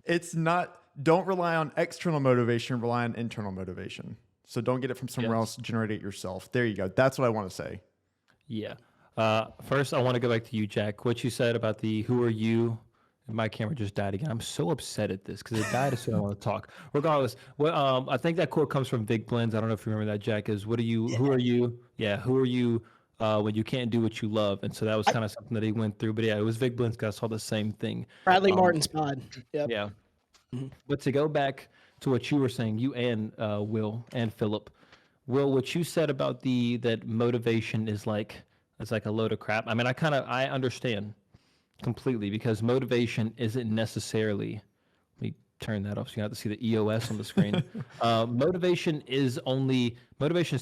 It's not, don't rely on external motivation, rely on internal motivation. So don't get it from somewhere else, generate it yourself. There you go. That's what I want to say. Yeah. First, I want to go back to you, Jack. What you said about the who are you? And my camera just died again. I'm so upset at this because it died, so I don't want to talk. Regardless, I think that quote comes from Vic Blends. I don't know if you remember that, Jack. Is what are you? Who are you? Yeah, who are you when you can't do what you love? And so that was kind of something that he went through. But yeah, it was Vic Blends. I saw the same thing. Bradley Martin's pod. Yep. Yeah. Mhm. But to go back to what you were saying, you and Will and Philip, Will, what you said about that motivation is like it's like a load of crap. I mean, I understand completely because motivation isn't necessarily. Let me turn that off so you have to see the EOS on the screen. Motivation is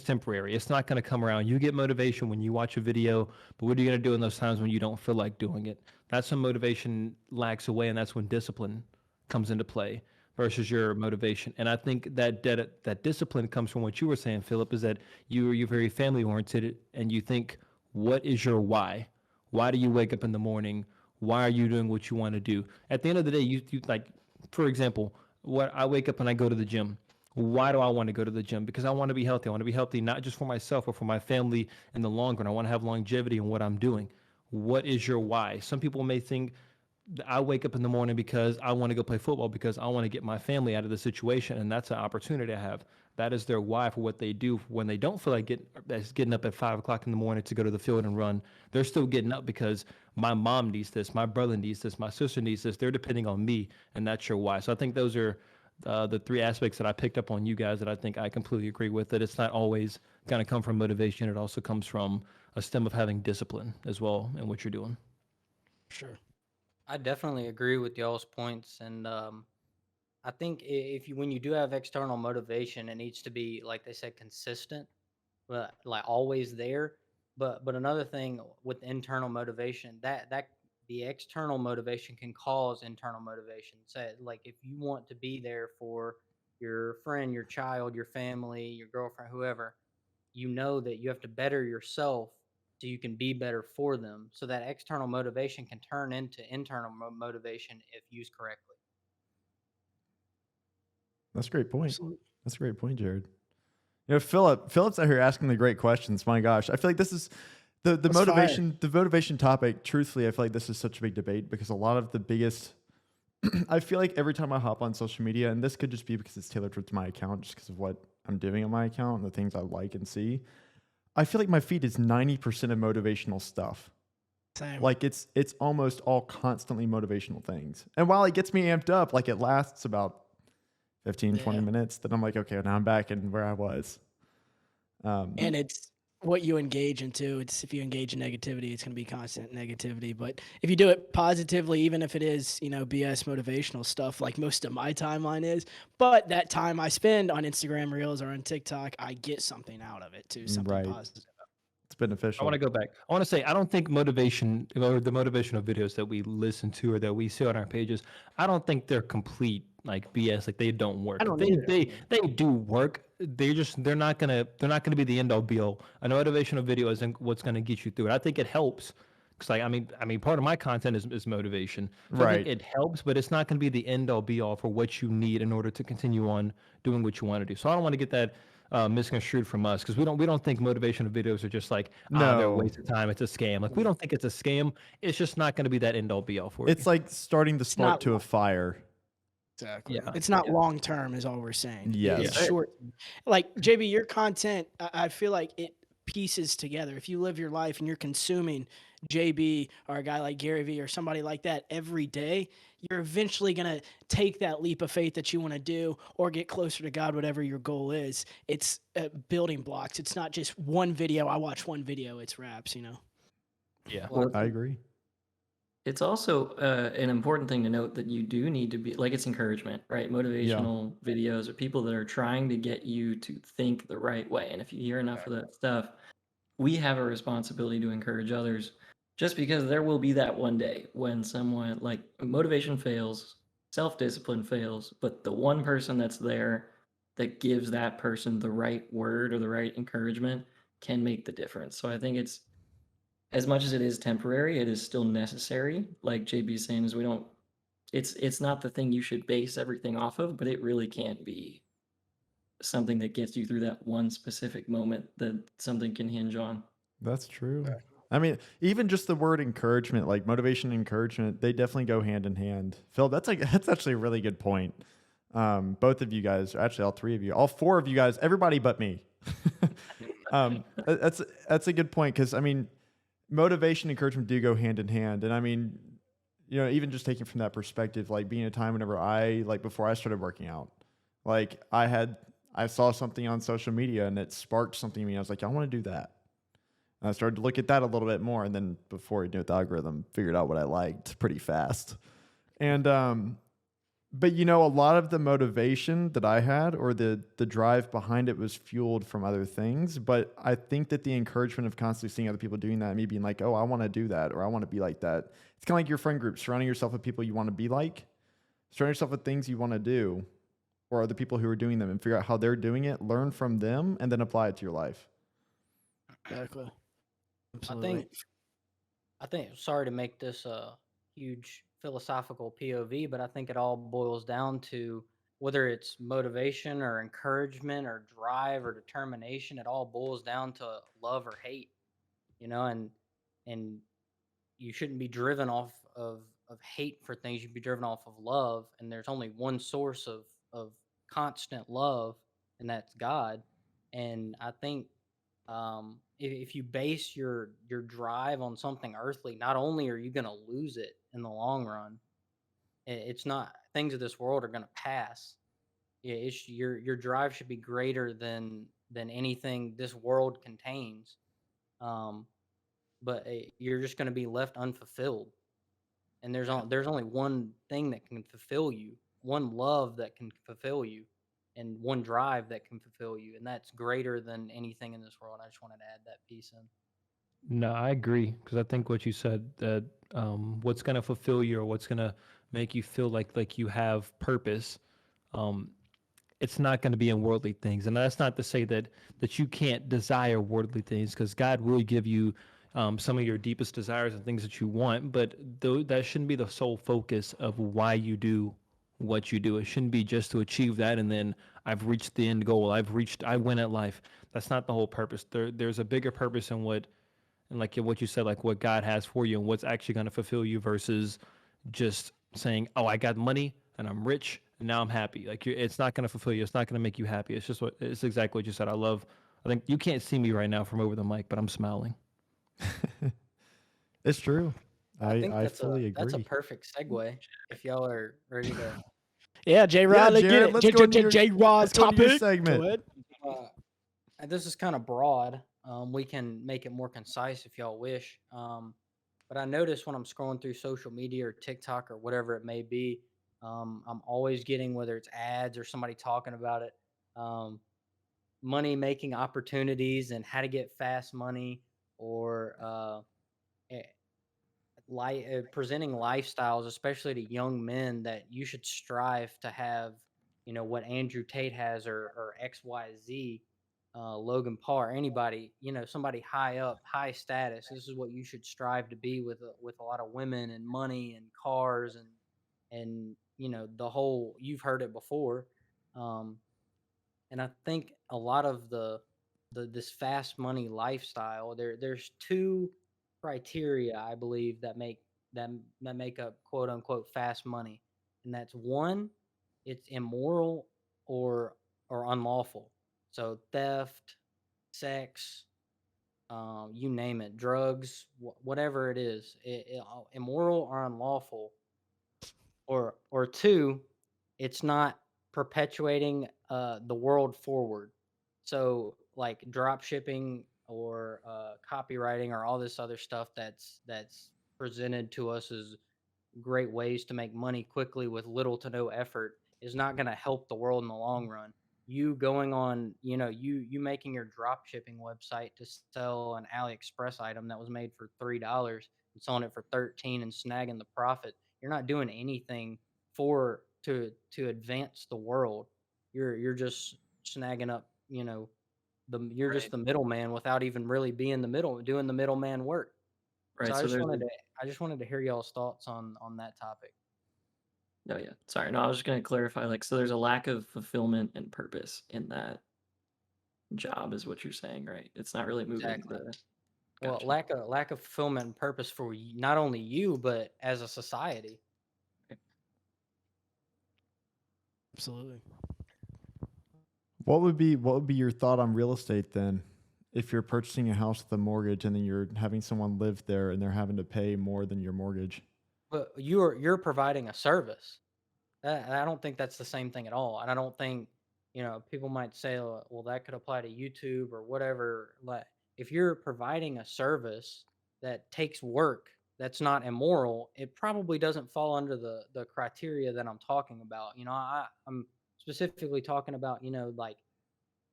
temporary. It's not going to come around. You get motivation when you watch a video, but what are you going to do in those times when you don't feel like doing it? That's when motivation lacks away, and that's when discipline comes into play versus your motivation. And I think that discipline comes from what you were saying, Philip, is that you're very family oriented, and you think, what is your why? Why do you wake up in the morning? Why are you doing what you want to do? At the end of the day, you like, for example, what I wake up and I go to the gym. Why do I want to go to the gym? Because I want to be healthy. I want to be healthy not just for myself, but for my family in the long run. I want to have longevity in what I'm doing. What is your why? Some people may think I wake up in the morning because I want to go play football because I want to get my family out of the situation, and that's an opportunity I have. That is their why for what they do when they don't feel like getting up at 5 o'clock in the morning to go to the field and run. They're still getting up because my mom needs this, my brother needs this, my sister needs this. They're depending on me, and that's your why. So I think those are the three aspects that I picked up on you guys that I think I completely agree with. That it's not always going to come from motivation; it also comes from a stem of having discipline as well in what you're doing. Sure. I definitely agree with y'all's points, and I think if you when you do have external motivation, it needs to be, like they said, consistent, but like always there. But another thing with internal motivation, that the external motivation can cause internal motivation. Say like if you want to be there for your friend, your child, your family, your girlfriend, whoever, you know that you have to better yourself so you can be better for them. So that external motivation can turn into internal motivation if used correctly. That's a great point. Absolutely. That's a great point, Jared. You know, Philip's out here asking the great questions. My gosh, I feel like this is the Let's motivation, the motivation topic. Truthfully, I feel like this is such a big debate because a lot of the biggest. I feel like every time I hop on social media, and this could just be because it's tailored to my account, just because of what I'm doing on my account and the things I like and see. I feel like my feed is 90% of motivational stuff. Same. Like it's almost all constantly motivational things. And while it gets me amped up, like it lasts about 15, 20 minutes, then I'm like, okay, now I'm back in where I was. And it's what you engage into. It's if you engage in negativity, it's going to be constant negativity. But if you do it positively, even if it is, BS motivational stuff, like most of my timeline is, but that time I spend on Instagram Reels or on TikTok, I get something out of it too, something Right. positive. It's beneficial. I want to go back. I want to say I don't think motivation or the motivational videos that we listen to or that we see on our pages, I don't think they're complete like BS. Like they don't work. I don't they, either. they do work. They're not gonna be the end all be all. A motivational video isn't what's gonna get you through it. I think it helps. Cause like I mean part of my content is motivation. So I Right. think it helps, but it's not gonna be the end all be all for what you need in order to continue on doing what you want to do. So I don't want to get that misconstrued from us because we don't think motivational videos are just like they're a No. waste of time. It's a scam. Like we don't think it's a scam. It's just not going to be that end all be all for It's you. like starting the spark not to a long. fire. Exactly. Yeah. It's not long term, is all we're saying. Yes. It's short. Like JB, your content, I feel like it pieces together. If you live your life and you're consuming JB or a guy like Gary Vee or somebody like that every day, you're eventually going to take that leap of faith that you want to do or get closer to God, whatever your goal is. It's building blocks. It's not just one video. I watch one video. It's wraps, Yeah. Well, I agree. It's also an important thing to note that you do need to be like it's encouragement, right? Motivational videos are people that are trying to get you to think the right way. And if you hear enough of that stuff, we have a responsibility to encourage others just because there will be that one day when someone like motivation fails, self-discipline fails, but the one person that's there that gives that person the right word or the right encouragement can make the difference. So I think it's as much as it is temporary, it is still necessary. Like JB's saying, is we don't. It's not the thing you should base everything off of, but it really can be something that gets you through that one specific moment that something can hinge on. That's true. I mean, even just the word encouragement, like motivation and encouragement, they definitely go hand in hand. Phil, that's actually a really good point. Both of you guys, actually all three of you, all four of you guys, everybody but me. That's a good point because I mean, motivation and encouragement do go hand in hand, and I mean, even just taking from that perspective, like being a time whenever before I started working out, like I I saw something on social media and it sparked something in me. I was like, I want to do that. And I started to look at that a little bit more. And then before you knew it, the algorithm figured out what I liked pretty fast. And but you know, a lot of the motivation that I had, or the drive behind it, was fueled from other things. But I think that the encouragement of constantly seeing other people doing that, and me being like, oh, I want to do that, or I want to be like that. It's kind of like your friend group, surrounding yourself with people you want to be like, surround yourself with things you want to do, or other people who are doing them, and figure out how they're doing it, learn from them, and then apply it to your life. Exactly. I Absolutely. think sorry to make this a huge philosophical POV, but I think it all boils down to whether it's motivation or encouragement or drive or determination, it all boils down to love or hate, and you shouldn't be driven off of hate for things. You'd be driven off of love, and there's only one source of constant love, and that's God. And I think if you base your drive on something earthly, not only are you going to lose it in the long run, it's not, things of this world are going to pass. Yeah, it's your drive should be greater than anything this world contains. Um, but you're just going to be left unfulfilled. And there's only one thing that can fulfill you, one love that can fulfill you, and one drive that can fulfill you, and that's greater than anything in this world. I just wanted to add that piece in. No, I agree, because I think what you said, that what's going to fulfill you, or what's going to make you feel like you have purpose, um, it's not going to be in worldly things. And that's not to say that you can't desire worldly things, because God will give you some of your deepest desires and things that you want, but that shouldn't be the sole focus of why you do what you do. It shouldn't be just to achieve that and then I've reached the end goal. I win at life. That's not the whole purpose. There's a bigger purpose in like what you said, like what God has for you and what's actually going to fulfill you, versus just saying, oh, I got money and I'm rich and now I'm happy. Like it's not going to fulfill you. It's not going to make you happy. It's exactly what you said. I think you can't see me right now from over the mic, but I'm smiling. It's true. I think I fully that's a agree. perfect segue if y'all are ready to. Yeah, J Rod, let's get Jared, it. let's go into your- J Rod's let's go into your topic. segment. Go ahead. And this is kind of broad. We can make it more concise if y'all wish. But I notice when I'm scrolling through social media or TikTok or whatever it may be, I'm always getting, whether it's ads or somebody talking about it, money making opportunities and how to get fast money, or presenting lifestyles, especially to young men, that you should strive to have, what Andrew Tate has, or XYZ, Logan Paul, or anybody, somebody high up, high status. This is what you should strive to be, with a lot of women and money and cars and the whole, you've heard it before. Um, and I think a lot of this fast money lifestyle, there's two criteria, I believe, that make up quote unquote fast money. And that's one, it's immoral or unlawful. So theft, sex, you name it, drugs, whatever it is, immoral or unlawful. Or two, it's not perpetuating the world forward. So like drop shipping or copywriting or all this other stuff that's presented to us as great ways to make money quickly with little to no effort is not going to help the world in the long run. You going on, you making your drop shipping website to sell an AliExpress item that was made for $3 and selling it for 13 and snagging the profit. You're not doing anything to advance the world. You're just snagging up, you're just the middleman without even really being doing the middleman work. Right. So So there's I just wanted to hear y'all's thoughts on that topic. no, yeah. Sorry. No, I was just going to clarify. Like, so there's a lack of fulfillment and purpose in that job, is what you're saying, right? It's not really moving Exactly. the. Well, Gotcha. lack of fulfillment and purpose for not only you but as a society. Absolutely. What would be your thought on real estate then? If you're purchasing a house with a mortgage and then you're having someone live there and they're having to pay more than your mortgage. But you're providing a service. I don't think that's the same thing at all, and I don't think people might say, well, that could apply to YouTube or whatever. Like, if you're providing a service that takes work that's not immoral, it probably doesn't fall under the criteria that I'm talking about. I'm specifically talking about, like,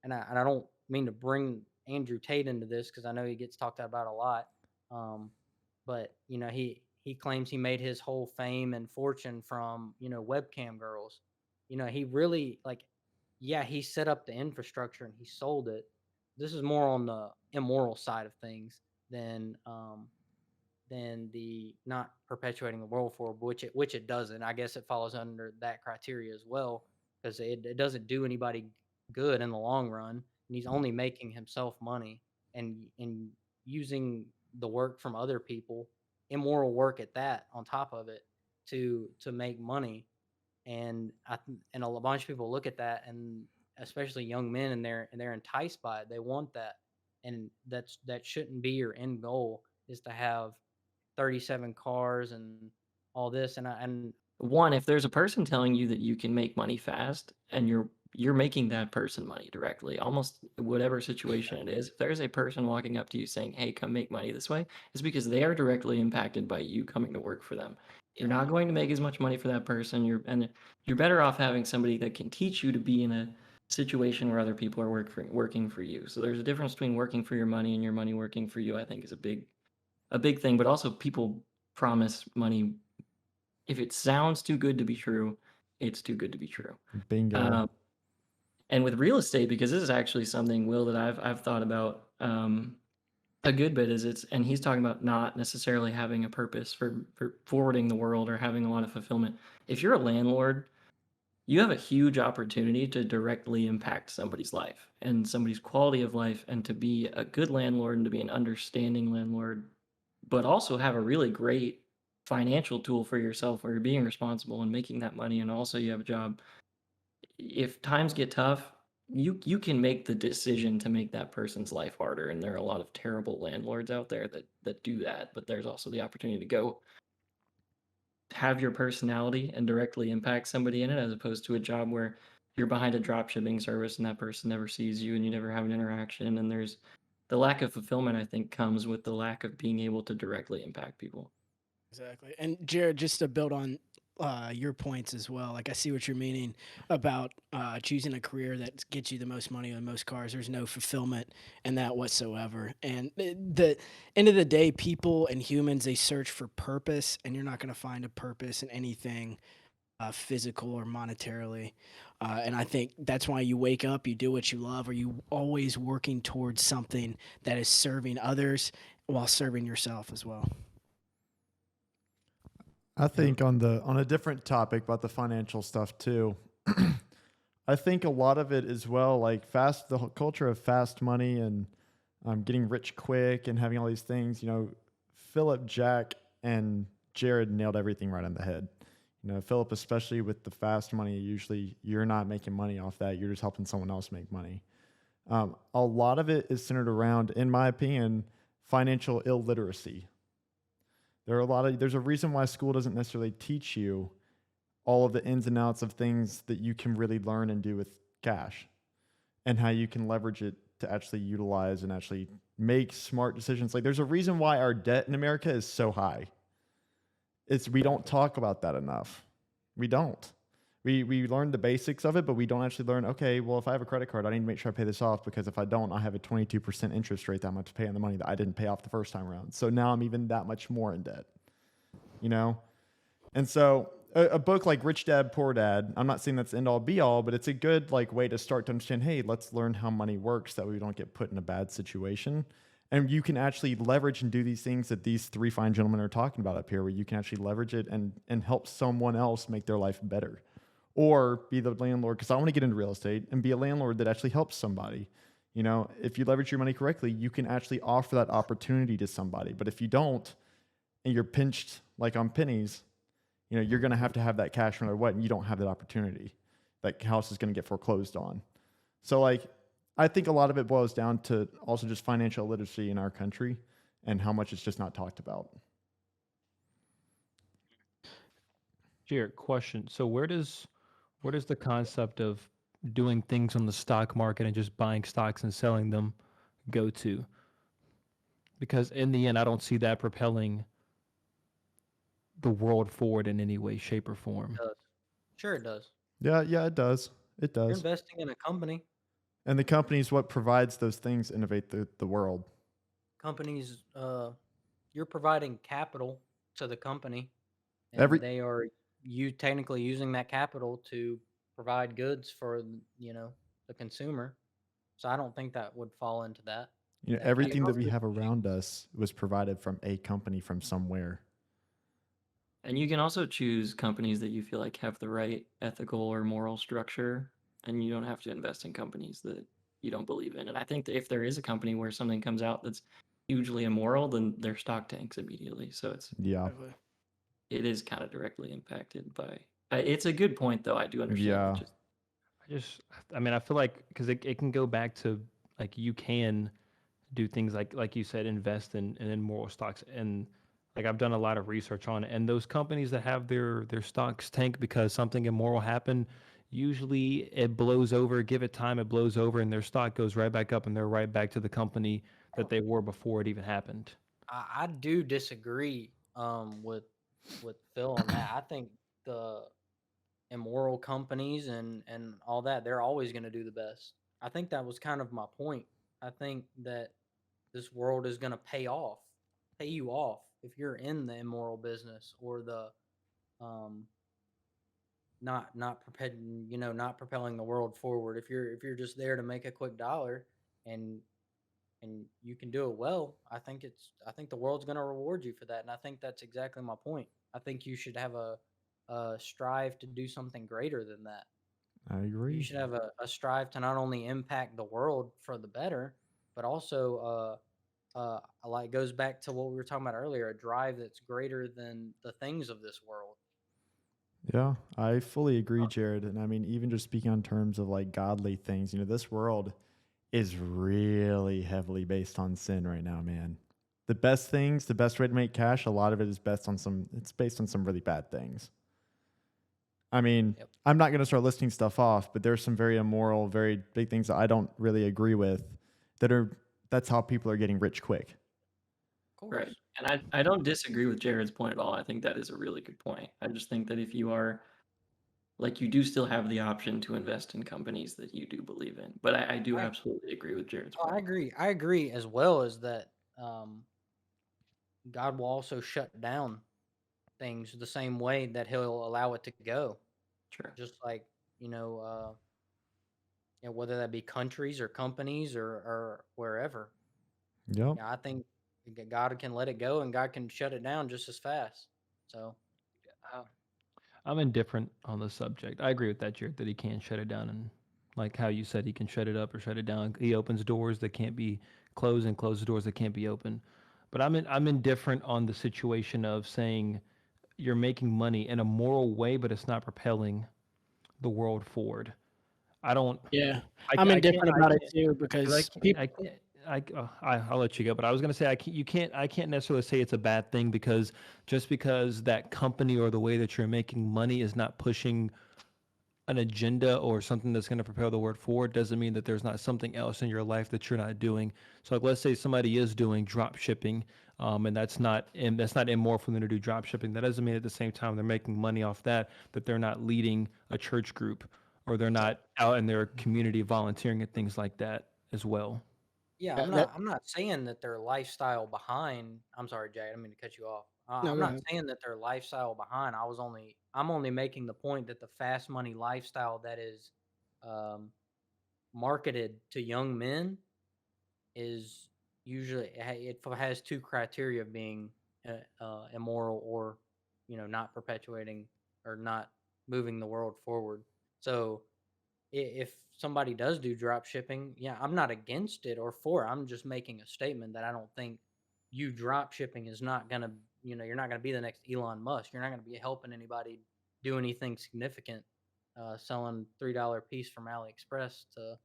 and I don't mean to bring Andrew Tate into this because I know he gets talked about a lot. But he claims he made his whole fame and fortune from webcam girls. He really, like, yeah, he set up the infrastructure and he sold it. This is more on the immoral side of things than the not perpetuating the world for, which it doesn't. I guess it falls under that criteria as well, because it doesn't do anybody good in the long run, and he's only making himself money and using the work from other people, immoral work at that, on top of it, to make money. And a bunch of people look at that, and especially young men, and they're enticed by it. They want that, and that shouldn't be your end goal, is to have 37 cars and all this. And One, if there's a person telling you that you can make money fast and you're making that person money directly, almost whatever situation it is. If there's a person walking up to you saying, "Hey, come make money this way," it's because they are directly impacted by you coming to work for them. You're not going to make as much money for that person. You're better off having somebody that can teach you to be in a situation where other people are working for you. So there's a difference between working for your money and your money working for you. I think is a big thing. But also, people promise money. If it sounds too good to be true, it's too good to be true. Bingo. And with real estate, because this is actually something, Will, that I've thought about a good bit, and he's talking about not necessarily having a purpose for forwarding the world or having a lot of fulfillment. If you're a landlord, you have a huge opportunity to directly impact somebody's life and somebody's quality of life, and to be a good landlord and to be an understanding landlord, but also have a really great financial tool for yourself where you're being responsible and making that money, and also you have a job. If times get tough, you can make the decision to make that person's life harder, and there are a lot of terrible landlords out there that do that. But there's also the opportunity to go have your personality and directly impact somebody in it, as opposed to a job where you're behind a drop shipping service and that person never sees you and you never have an interaction. And there's the lack of fulfillment, I think, comes with the lack of being able to directly impact people. Exactly. And Jared, just to build on your points as well, like I see what you're meaning about choosing a career that gets you the most money and the most cars. There's no fulfillment in that whatsoever. And the end of the day, people and humans, they search for purpose, and you're not going to find a purpose in anything physical or monetarily. And I think that's why you wake up, you do what you love, or you always working towards something that is serving others while serving yourself as well. I think on a different topic about the financial stuff too. I think a lot of it as well, like the whole culture of fast money and getting rich quick and having all these things. Philip, Jack, and Jared nailed everything right on the head. Philip, especially with the fast money, usually you're not making money off that. You're just helping someone else make money. A lot of it is centered around, in my opinion, financial illiteracy. There's a reason why school doesn't necessarily teach you all of the ins and outs of things that you can really learn and do with cash, and how you can leverage it to actually utilize and actually make smart decisions. Like, there's a reason why our debt in America is so high. We don't talk about that enough. We don't. We learn the basics of it, but we don't actually learn, okay, well, if I have a credit card, I need to make sure I pay this off, because if I don't, I have a 22% interest rate that I'm going to pay on the money that I didn't pay off the first time around. So now I'm even that much more in debt, And so a book like Rich Dad, Poor Dad, I'm not saying that's the end all be all, but it's a good way to start to understand, hey, let's learn how money works, that way we don't get put in a bad situation. And you can actually leverage and do these things that these three fine gentlemen are talking about up here, where you can actually leverage it and help someone else make their life better. Or be the landlord, because I want to get into real estate, and be a landlord that actually helps somebody. If you leverage your money correctly, you can actually offer that opportunity to somebody. But if you don't, and you're pinched like on pennies, you're going to have that cash no matter what, and you don't have that opportunity. That house is going to get foreclosed on. So I think a lot of it boils down to also just financial literacy in our country, and how much it's just not talked about. Jared, question. So where does the concept of doing things on the stock market and just buying stocks and selling them go to? Because in the end, I don't see that propelling the world forward in any way, shape, or form. It does. Sure, it does. Yeah, it does. It You're does. investing in a company. And the company is what provides those things, innovate the world. Companies, you're providing capital to the company, Every and they are you technically using that capital to provide goods for the consumer. So I don't think that would fall into that. That You can everything that category. we also have around us was provided from a company from somewhere. And you can also choose companies that you feel like have the right ethical or moral structure, and you don't have to invest in companies that you don't believe in. And I think that if there is a company where something comes out that's hugely immoral, then their stock tanks immediately. So Yeah. it is kind of directly impacted by. It's a good point, though. I do understand. Yeah. I mean, I feel like because it can go back to like you can do things like you said, invest in moral stocks, and like I've done a lot of research on it, and those companies that have their stocks tank because something immoral happened, usually it blows over. Give it time, it blows over, and their stock goes right back up, and they're right back to the company that they were before it even happened. I do disagree with Phil on that. I think the immoral companies and all that, they're always going to do the best. I think that was kind of my point. I think that this world is going to pay you off if you're in the immoral business or the um not propelling the world forward. If you're just there to make a quick dollar and you can do it well, I think the world's going to reward you for that, and I think that's exactly my point. I think you should have a strive to do something greater than that. I You agree. should have a strive to not only impact the world for the better, but also like goes back to what we were talking about earlier, a drive that's greater than the things of this world. Yeah, I fully agree, Jared. And I mean, even just speaking on terms of like godly things, this world is really heavily based on sin right now, man. The best things, the best way to make cash, a lot of it is it's based on some really bad things. I mean, Yep. I'm not going to start listing stuff off, but there's some very immoral, very big things that I don't really agree with that's how people are getting rich quick. Of course. Right. And I don't disagree with Jared's point at all. I think that is a really good point. I just think that if you are, like, you do still have the option to invest in companies that you do believe in. But I do I- absolutely agree with Jared's Oh, point. I agree. I agree as well as that God will also shut down things the same way that He'll allow it to go. Sure. Just like whether that be countries or companies or wherever. Yep. I think God can let it go and God can shut it down just as fast. So I'm indifferent on the subject. I agree with that, Jared, that he can shut it down, and like how you said, he can shut it up or shut it down. He opens doors that can't be closed and closes doors that can't be opened. But I'm indifferent on the situation of saying you're making money in a moral way, but it's not propelling the world forward. I don't. Yeah, I, I'm I can't. indifferent I about it can't. too 'Cause because people. I can't. I'll let you go, but I was going to say you can't. I can't necessarily say it's a bad thing because just because that company or the way that you're making money is not pushing an agenda or something that's going to propel the world forward doesn't mean that there's not something else in your life that you're not doing. So like, let's say somebody is doing drop shipping, and that's not immoral for them to do drop shipping. That doesn't mean at the same time they're making money off that they're not leading a church group or they're not out in their community volunteering at things like that as well. yeah, That I'm not saying that their lifestyle behind. I'm sorry, Jay. I didn't mean to cut you off. no, I'm go not ahead. saying that their lifestyle behind. I'm only making the point that the fast money lifestyle that is um, marketed to young men is usually it has two criteria of being immoral or not perpetuating or not moving the world forward. So if somebody does do drop shipping, yeah, I'm not against it or for it. I'm just making a statement that I don't think you drop shipping is not gonna you're not gonna be the next Elon Musk. You're not gonna be helping anybody do anything significant selling $3 piece from AliExpress to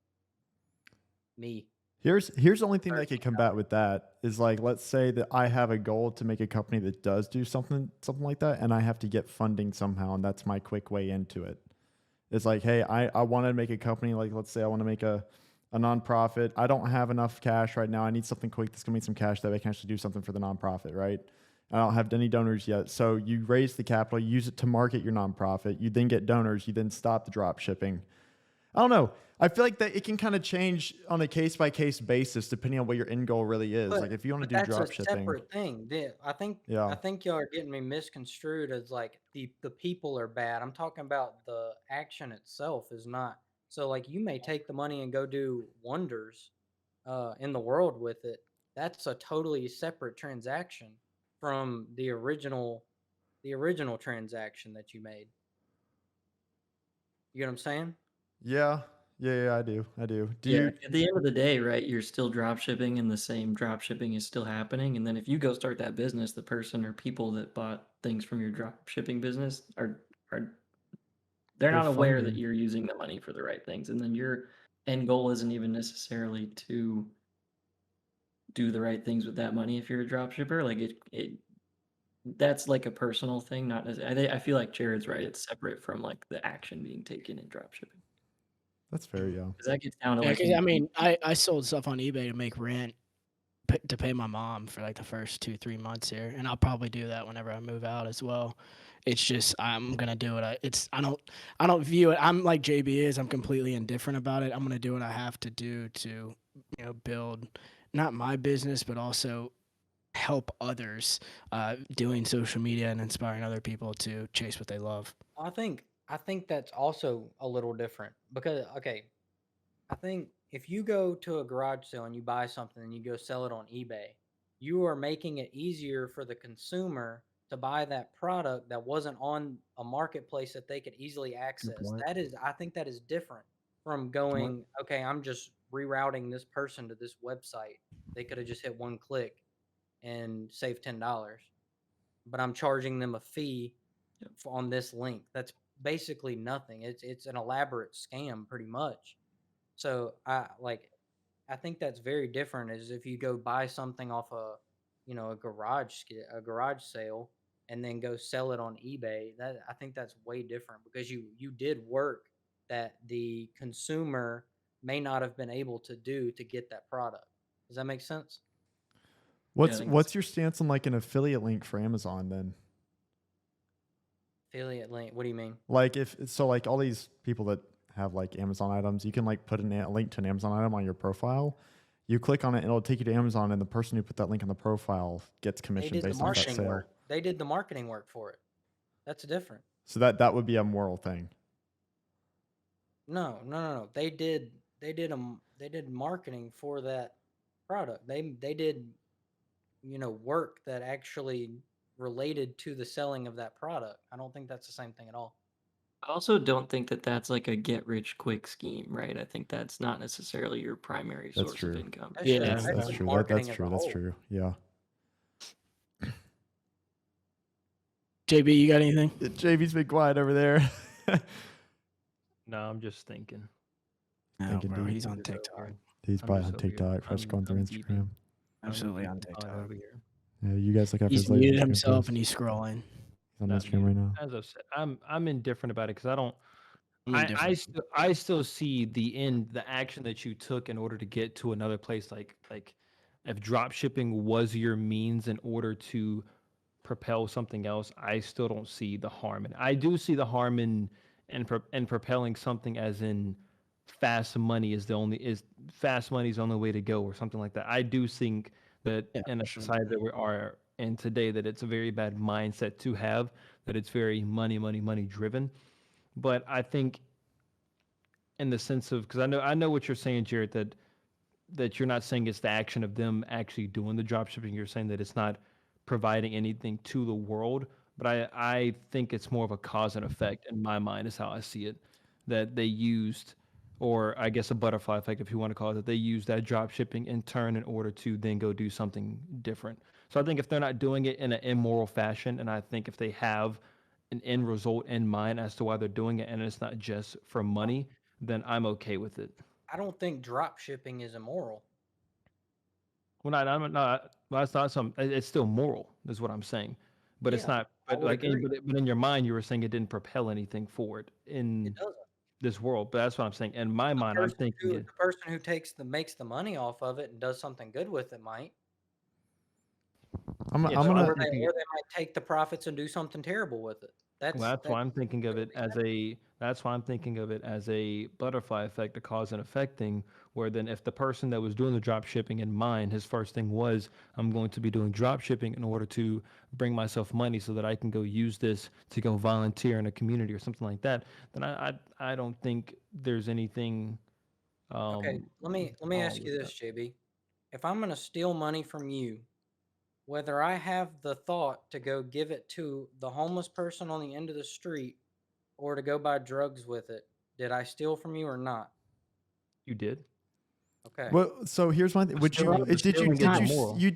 me. Here's the only thing that could combat $13. with that is like, let's say that I have a goal to make a company that does do something like that, and I have to get funding somehow, and that's my quick way into it. It's like, hey, I want to make a company. Like, let's say I want to make a nonprofit. I don't have enough cash right now. I need something quick that's going to make some cash that I can actually do something for the nonprofit, right? I don't have any donors yet. So you raise the capital, you use it to market your nonprofit. You then get donors. You then stop the drop shipping. I don't know. I feel like that it can kind of change on a case by case basis depending on what your end goal really is. Like if you want to But do that's a drop shipping, separate thing. I yeah, think y'all are getting me misconstrued as like the people are bad. I'm talking about the action itself is not. So like you may take the money and go do wonders in the world with it. That's a totally separate transaction from the original transaction that you made. You get what I'm saying? yeah, yeah, I do. Do Yeah, you? at the end of the day, right, you're still drop shipping and the same drop shipping is still happening. And then if you go start that business, the person or people that bought things from your drop shipping business are they're They're not aware that funding. you're using the money for the right things. And then your end goal isn't even necessarily to do the right things with that money if you're a drop shipper. Like it that's like a personal thing, not as I feel like Jared's right. It's separate from like the action being taken in drop shipping. That's fair, yeah. Because that gets down to Yeah, like because I mean, I sold stuff on eBay to make rent to pay my mom for like the first 2-3 months here, and I'll probably do that whenever I move out as well. It's just I'm gonna do it. I don't view it. I'm like JB is. I'm completely indifferent about it. I'm gonna do what I have to do to build not my business but also help others doing social media and inspiring other people to chase what they love. I think that's also a little different because okay, I think if you go to a garage sale and you buy something and you go sell it on eBay, you are making it easier for the consumer to buy that product that wasn't on a marketplace that they could easily access. point. That is, I think that is different from Good point. going, okay, I'm just rerouting this person to this website. They could have just hit one click and saved $10, but I'm charging them a fee on this link. That's basically nothing. It's an elaborate scam pretty much. So I think that's very different as if you go buy something off a garage sale and then go sell it on eBay. That I think that's way different because you did work that the consumer may not have been able to do to get that product. Does that make sense? Yeah, I think What's your stance on like an affiliate link for Amazon then? Affiliate link. What do you mean? Like if so, like all these people that have like Amazon items, you can like put a link to an Amazon item on your profile. You click on it, and it'll take you to Amazon, and the person who put that link on the profile gets They commission did the based off that marketing sale. work. They did the marketing work for it. That's different. So that would be a moral thing. No. They did marketing for that product. They did work that actually related to the selling of that product. I don't think that's the same thing at all. I also don't think that that's like a get rich quick scheme, right? I think that's not necessarily your primary That's source of true. income. That's Yeah, just That's just true. marketing That's as a true. That's whole. true. Yeah. JB, you got anything? JV's been quiet over there. No, I'm just thinking. No, Thinking bro, deep. he's on I'm just over TikTok. here. He's I'm probably just on over here. TikTok, probably scrolling through deep Instagram. Absolutely on deep in thought TikTok. over here. Yeah, you guys look after He's his latest muted Instagram himself post. and he's scrolling. He's on Not Instagram right now. As I said, I'm indifferent about it because I don't. I'm indifferent. I still see the action that you took in order to get to another place. Like if drop shipping was your means in order to propel something else, I still don't see the harm. And I do see the harm in propelling something as in fast money is fast money is the only way to go or something like that. I do think that Yeah, in a for sure. society that we are in today, that it's a very bad mindset to have, that it's very money driven. But I think in the sense of, because I know what you're saying, Jared, that you're not saying it's the action of them actually doing the drop shipping. You're saying that it's not providing anything to the world. But I think it's more of a cause and effect in my mind is how I see it. That they used, or I guess a butterfly effect, if you want to call it, that they used that drop shipping in turn in order to then go do something different. So I think if they're not doing it in an immoral fashion, and I think if they have an end result in mind as to why they're doing it, and it's not just for money, then I'm okay with it. I don't think drop shipping is immoral. Well, I'm not. Well, that's not some. It's still moral, is what I'm saying. But it's Yeah, not. I But would agree. but in your mind, you were saying it didn't propel anything forward. It doesn't. this world. But that's what I'm saying. In my mind, I'm thinking The person who makes the money off of it and does something good with it might. I'm Or gonna. they might take the profits and do something terrible with it. That's why I'm thinking of it as a butterfly effect, a cause and effect thing, where then if the person that was doing the drop shipping in mind, his first thing was, I'm going to be doing drop shipping in order to bring myself money so that I can go use this to go volunteer in a community or something like that, then I don't think there's anything Okay, let me wrong ask you with this, JB. If I'm going to steal money from you, whether I have the thought to go give it to the homeless person on the end of the street or to go buy drugs with it, did I steal from you or not? You did. Okay. Well, so here's my thing. Would you? stealing is immoral. You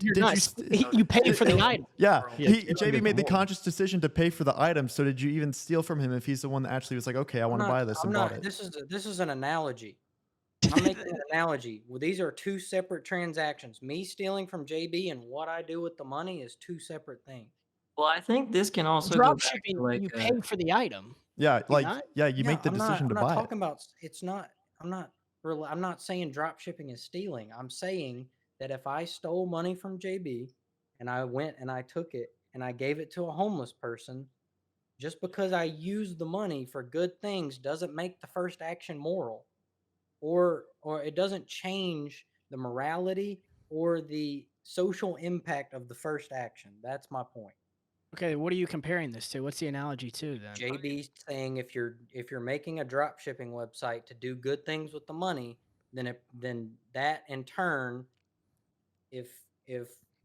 pay for the item. Yeah, stealing JB is made the immoral. conscious decision to pay for the item. So did you even steal from him if he's the one that actually was like, okay, I want to buy this and bought it? This is an analogy. I'm making an analogy. Well, these are two separate transactions. Me stealing from JB and what I do with the money is two separate things. Well, I think this can also go Drop back shipping, to like you pay for the item. Yeah, You not? you make the decision to I'm not buy it. talking about. It's not. I'm not saying drop shipping is stealing. I'm saying that if I stole money from JB and I went and I took it and I gave it to a homeless person, just because I used the money for good things doesn't make the first action moral, or it doesn't change the morality or the social impact of the first action. That's my point. Okay, what are you comparing this to? What's the analogy to then? JB saying if you're making a drop shipping website to do good things with the money, then that in turn, if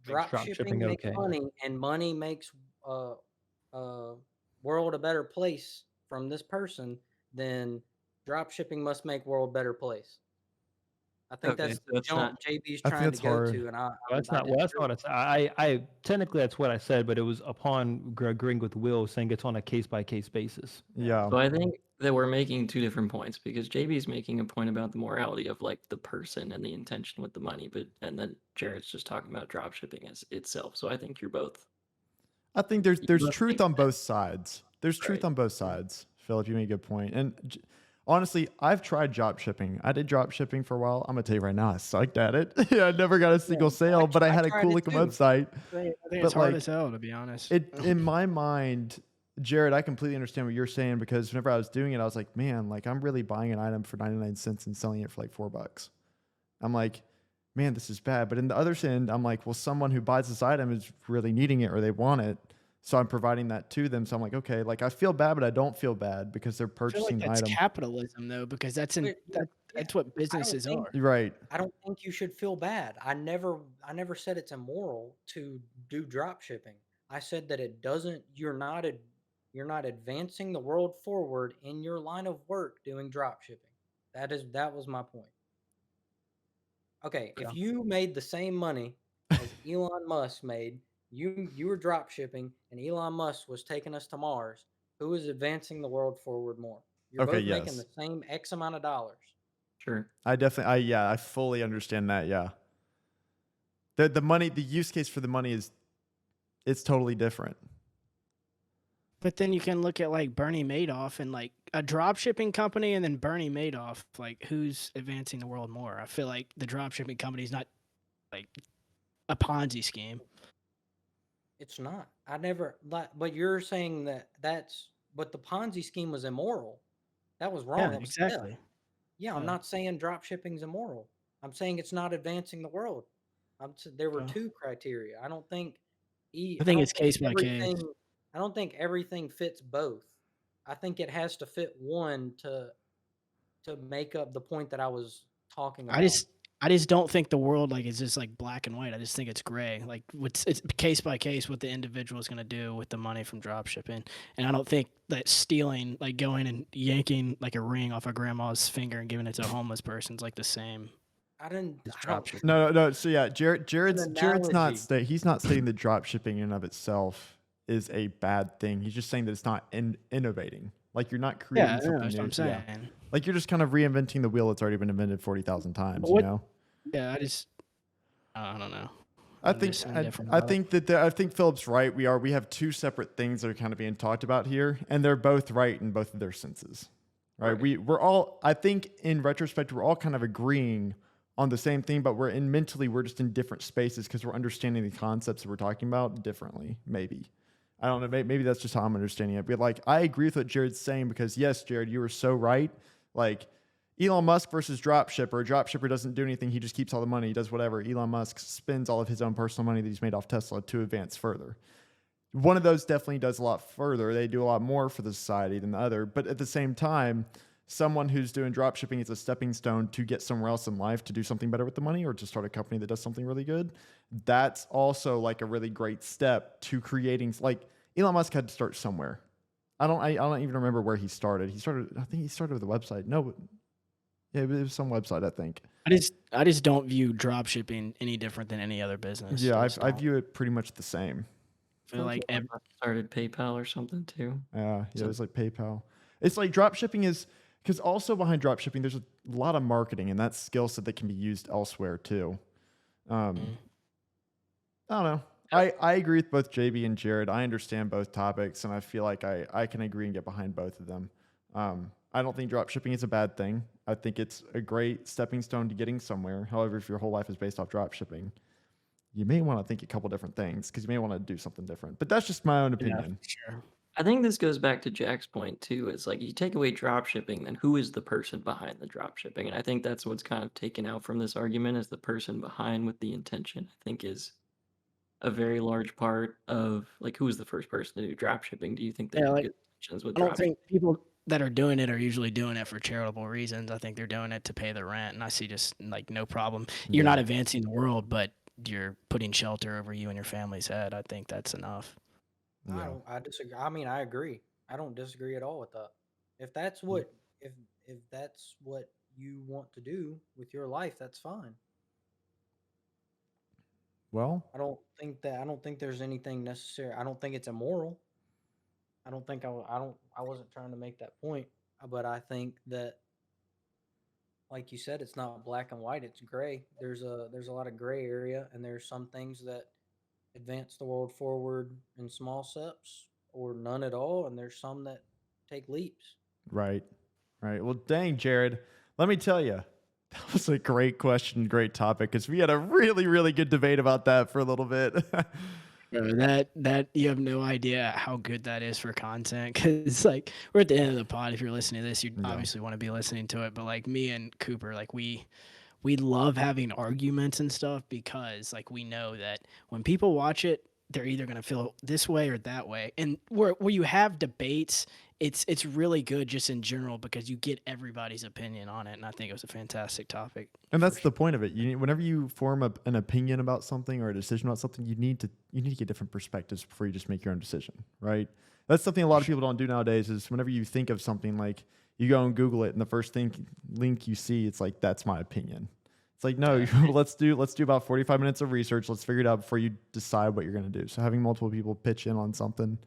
drop drop shipping shipping makes okay. money and money makes world a better place from this person, then drop shipping must make world a better place. I think Okay, that's so the it's jump not- JB's I think trying that's to go hard. to, and That's I not well. That's disagree. not. I technically that's what I said, but it was upon agreeing with Will, saying it's on a case by case basis. Yeah. So I think that we're making two different points because JB's making a point about the morality of like the person and the intention with the money, and then Jared's just talking about drop shipping as itself. So I think you're both. I think there's both truth make on sense. both sides. There's truth Right. on both sides. Philip, you make a good point. And honestly, I've tried drop shipping. I did drop shipping for a while. I'm gonna tell you right now, I sucked at it. I never got a single sale, but I had a tried cool it looking too. website. I think But, it's hard like, as hell, to be honest. In my mind, Jared, I completely understand what you're saying because whenever I was doing it, I was like, man, like I'm really buying an item for 99 cents and selling it for like $4. I'm like, man, this is bad. But in the other end, I'm like, well, someone who buys this item is really needing it or they want it. So I'm providing that to them. So I'm like, okay, like I feel bad, but I don't feel bad because they're I feel purchasing like the that's item. capitalism, though, because that's what businesses think- are. You're right. I don't think you should feel bad. I never said it's immoral to do drop shipping. I said that it doesn't. You're not advancing the world forward in your line of work doing drop shipping. That was my point. Okay, if you made the same money as Elon Musk made, you were drop shipping, and Elon Musk was taking us to Mars. Who is advancing the world forward more? You're Okay, both making yes. the same X amount of dollars. Sure. I fully understand that. Yeah. The money, the use case for the money it's totally different. But then you can look at like Bernie Madoff and like a drop shipping company and then Bernie Madoff. Like, who's advancing the world more? I feel like the drop shipping company is not like a Ponzi scheme. It's not. I never. But you're saying but the Ponzi scheme was immoral. That was wrong. Yeah, That was exactly. theft. Yeah, I'm Yeah. not saying drop shipping's immoral. I'm saying it's not advancing the world. There were Okay. two criteria. I don't think. I think it's case by case. I don't think everything fits both. I think it has to fit one to make up the point that I was talking about. I just don't think the world like is just like black and white. I just think it's gray. Like it's case by case what the individual is going to do with the money from drop shipping. And I don't think that stealing, like going and yanking like a ring off a grandma's finger and giving it to a homeless person is like the same. I don't. drop shipping. No. So yeah, Jared's not analogy. he's not stating that drop shipping in and of itself is a bad thing. He's just saying that it's not innovating. Like you're not creating Yeah, something that's new. what I'm saying. Yeah. Like you're just kind of reinventing the wheel that's already been invented 40,000 times. What- You know. Yeah, I don't know. I I'm think just indifferent I about it. think that I think Philip's right. We have two separate things that are kind of being talked about here, and they're both right in both of their senses. right? Right. We're all, I think in retrospect, we're all kind of agreeing on the same thing, but mentally, we're just in different spaces because we're understanding the concepts that we're talking about differently, maybe. I don't know. Maybe that's just how I'm understanding it. But like, I agree with what Jared's saying because yes, Jared, you were so right. Like Elon Musk versus dropshipper. Dropshipper doesn't do anything. He just keeps all the money. He does whatever. Elon Musk spends all of his own personal money that he's made off Tesla to advance further. One of those definitely does a lot further. They do a lot more for the society than the other. But at the same time, someone who's doing drop shipping is a stepping stone to get somewhere else in life to do something better with the money or to start a company that does something really good. That's also like a really great step to creating, like Elon Musk had to start somewhere. I don't even remember where he started. I think he started with a website. No, yeah, it was some website, I think. I just don't view drop shipping any different than any other business. Yeah, I view it pretty much the same. I feel like started PayPal or something too. Yeah, it was like PayPal. It's like drop shipping is, because also behind drop shipping, there's a lot of marketing and that skill set that can be used elsewhere too. I don't know. I agree with both JB and Jared. I understand both topics and I feel like I can agree and get behind both of them. I don't think drop shipping is a bad thing. I think it's a great stepping stone to getting somewhere. However, if your whole life is based off drop shipping, you may want to think a couple different things because you may want to do something different. But that's just my own opinion. Yeah, sure. I think this goes back to Jack's point too. It's like you take away drop shipping, then who is the person behind the drop shipping? And I think that's what's kind of taken out from this argument is the person behind with the intention. I think is a very large part of like who was the first person to do drop shipping? Do you think they Yeah, had like, good intentions with I don't drop think people that are doing it are usually doing it for charitable reasons. I think they're doing it to pay the rent, and I see just like no problem. You're not advancing the world, but you're putting shelter over you and your family's head. I think that's enough. Yeah. I disagree. I mean, I agree. I don't disagree at all with that. If that's what if that's what you want to do with your life, that's fine. Well, I don't think there's anything necessary. I don't think it's immoral. I don't think I wasn't trying to make that point, but I think that like you said, it's not black and white, it's gray. There's a lot of gray area and there's some things that advance the world forward in small steps or none at all, and there's some that take leaps. right. Right. Well, dang, Jared, let me tell you, that was a great question, great topic because we had a really, really good debate about that for a little bit. Bro, that you have no idea how good that is for content because like we're at the end of the pod. If you're listening to this, you obviously want to be listening to it. But like me and Cooper, like we love having arguments and stuff because like we know that when people watch it, they're either gonna feel this way or that way. And where you have debates, it's really good just in general because you get everybody's opinion on it. And I think it was a fantastic topic. And that's the point of it. Whenever you form an opinion about something or a decision about something, you need to get different perspectives before you just make your own decision, right? That's something a lot of people don't do nowadays. Is whenever you think of something, like you go and Google it, and the first link you see, it's like that's my opinion. It's like no, let's do about 45 minutes of research. Let's figure it out before you decide what you're going to do. So having multiple people pitch in on something.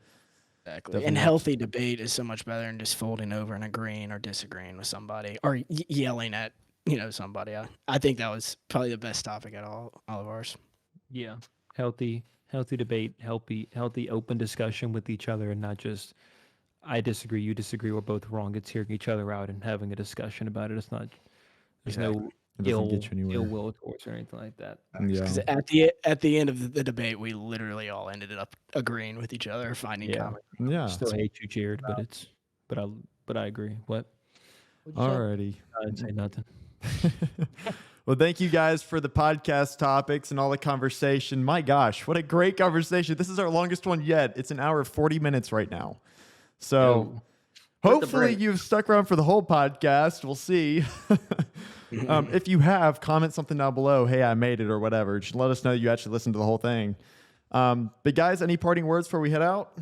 Exactly. And healthy debate is so much better than just folding over and agreeing or disagreeing with somebody or yelling at somebody. I think that was probably the best topic at all of ours. Yeah, healthy debate, healthy open discussion with each other, and not just I disagree, you disagree, we're both wrong. It's hearing each other out and having a discussion about it. It's not there's no ill will towards or anything like that. Yeah. Because at the end of the debate, we literally all ended up agreeing with each other, finding common. Yeah. Still hate you, Jared, but I agree. What? Alrighty. I didn't say nothing. Well, thank you guys for the podcast topics and all the conversation. My gosh, what a great conversation. This is our longest one yet. It's an hour 40 minutes right now. So hopefully you've stuck around for the whole podcast. We'll see. If you have, comment something down below. Hey, I made it or whatever. Just let us know you actually listened to the whole thing. But guys, any parting words before we head out?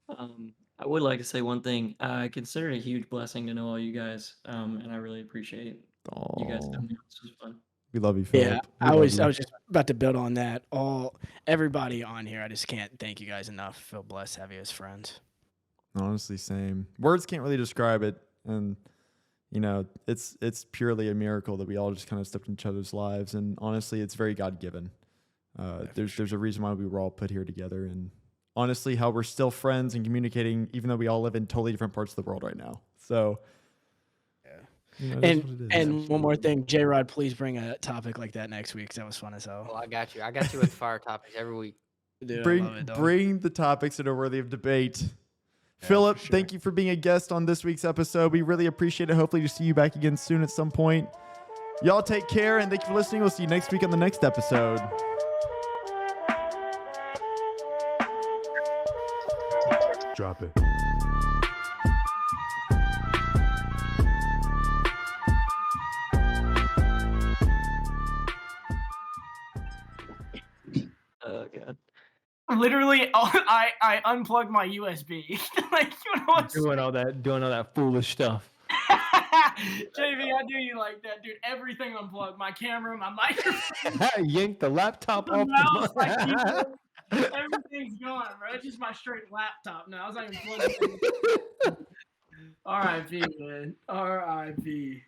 I would like to say one thing. I consider it a huge blessing to know all you guys, and I really appreciate you guys having me. This was fun. We love you, Philip. Yeah, I was just about to build on that. Everybody on here, I just can't thank you guys enough. I feel blessed to have you as friends. Honestly, same. Words can't really describe it, and it's purely a miracle that we all just kind of stepped in each other's lives. And honestly, it's very God given. There's a reason why we were all put here together, and honestly, how we're still friends and communicating, even though we all live in totally different parts of the world right now. So You know, that's what it is. And one more thing, J-Rod, please bring a topic like that next week because that was fun as hell. Oh, I got you. I got you with fire topics every week. Dude, I bring love it, dog. bring the topics that are worthy of debate. Yeah, Philip, for sure. thank you for being a guest on this week's episode. We really appreciate it. Hopefully to see you back again soon at some point. Y'all take care and thank you for listening. We'll see you next week on the next episode. Drop it. Oh god. Literally, I unplugged my USB. Like, you know what's Doing all that foolish stuff. JV, I do you like that, dude. Everything unplugged. My camera, my microphone, Yank the laptop the off mouse, my the keyboard. Everything's gone, bro. It's just my straight laptop now. I was not even plugging it in. R.I.P., man. R.I.P.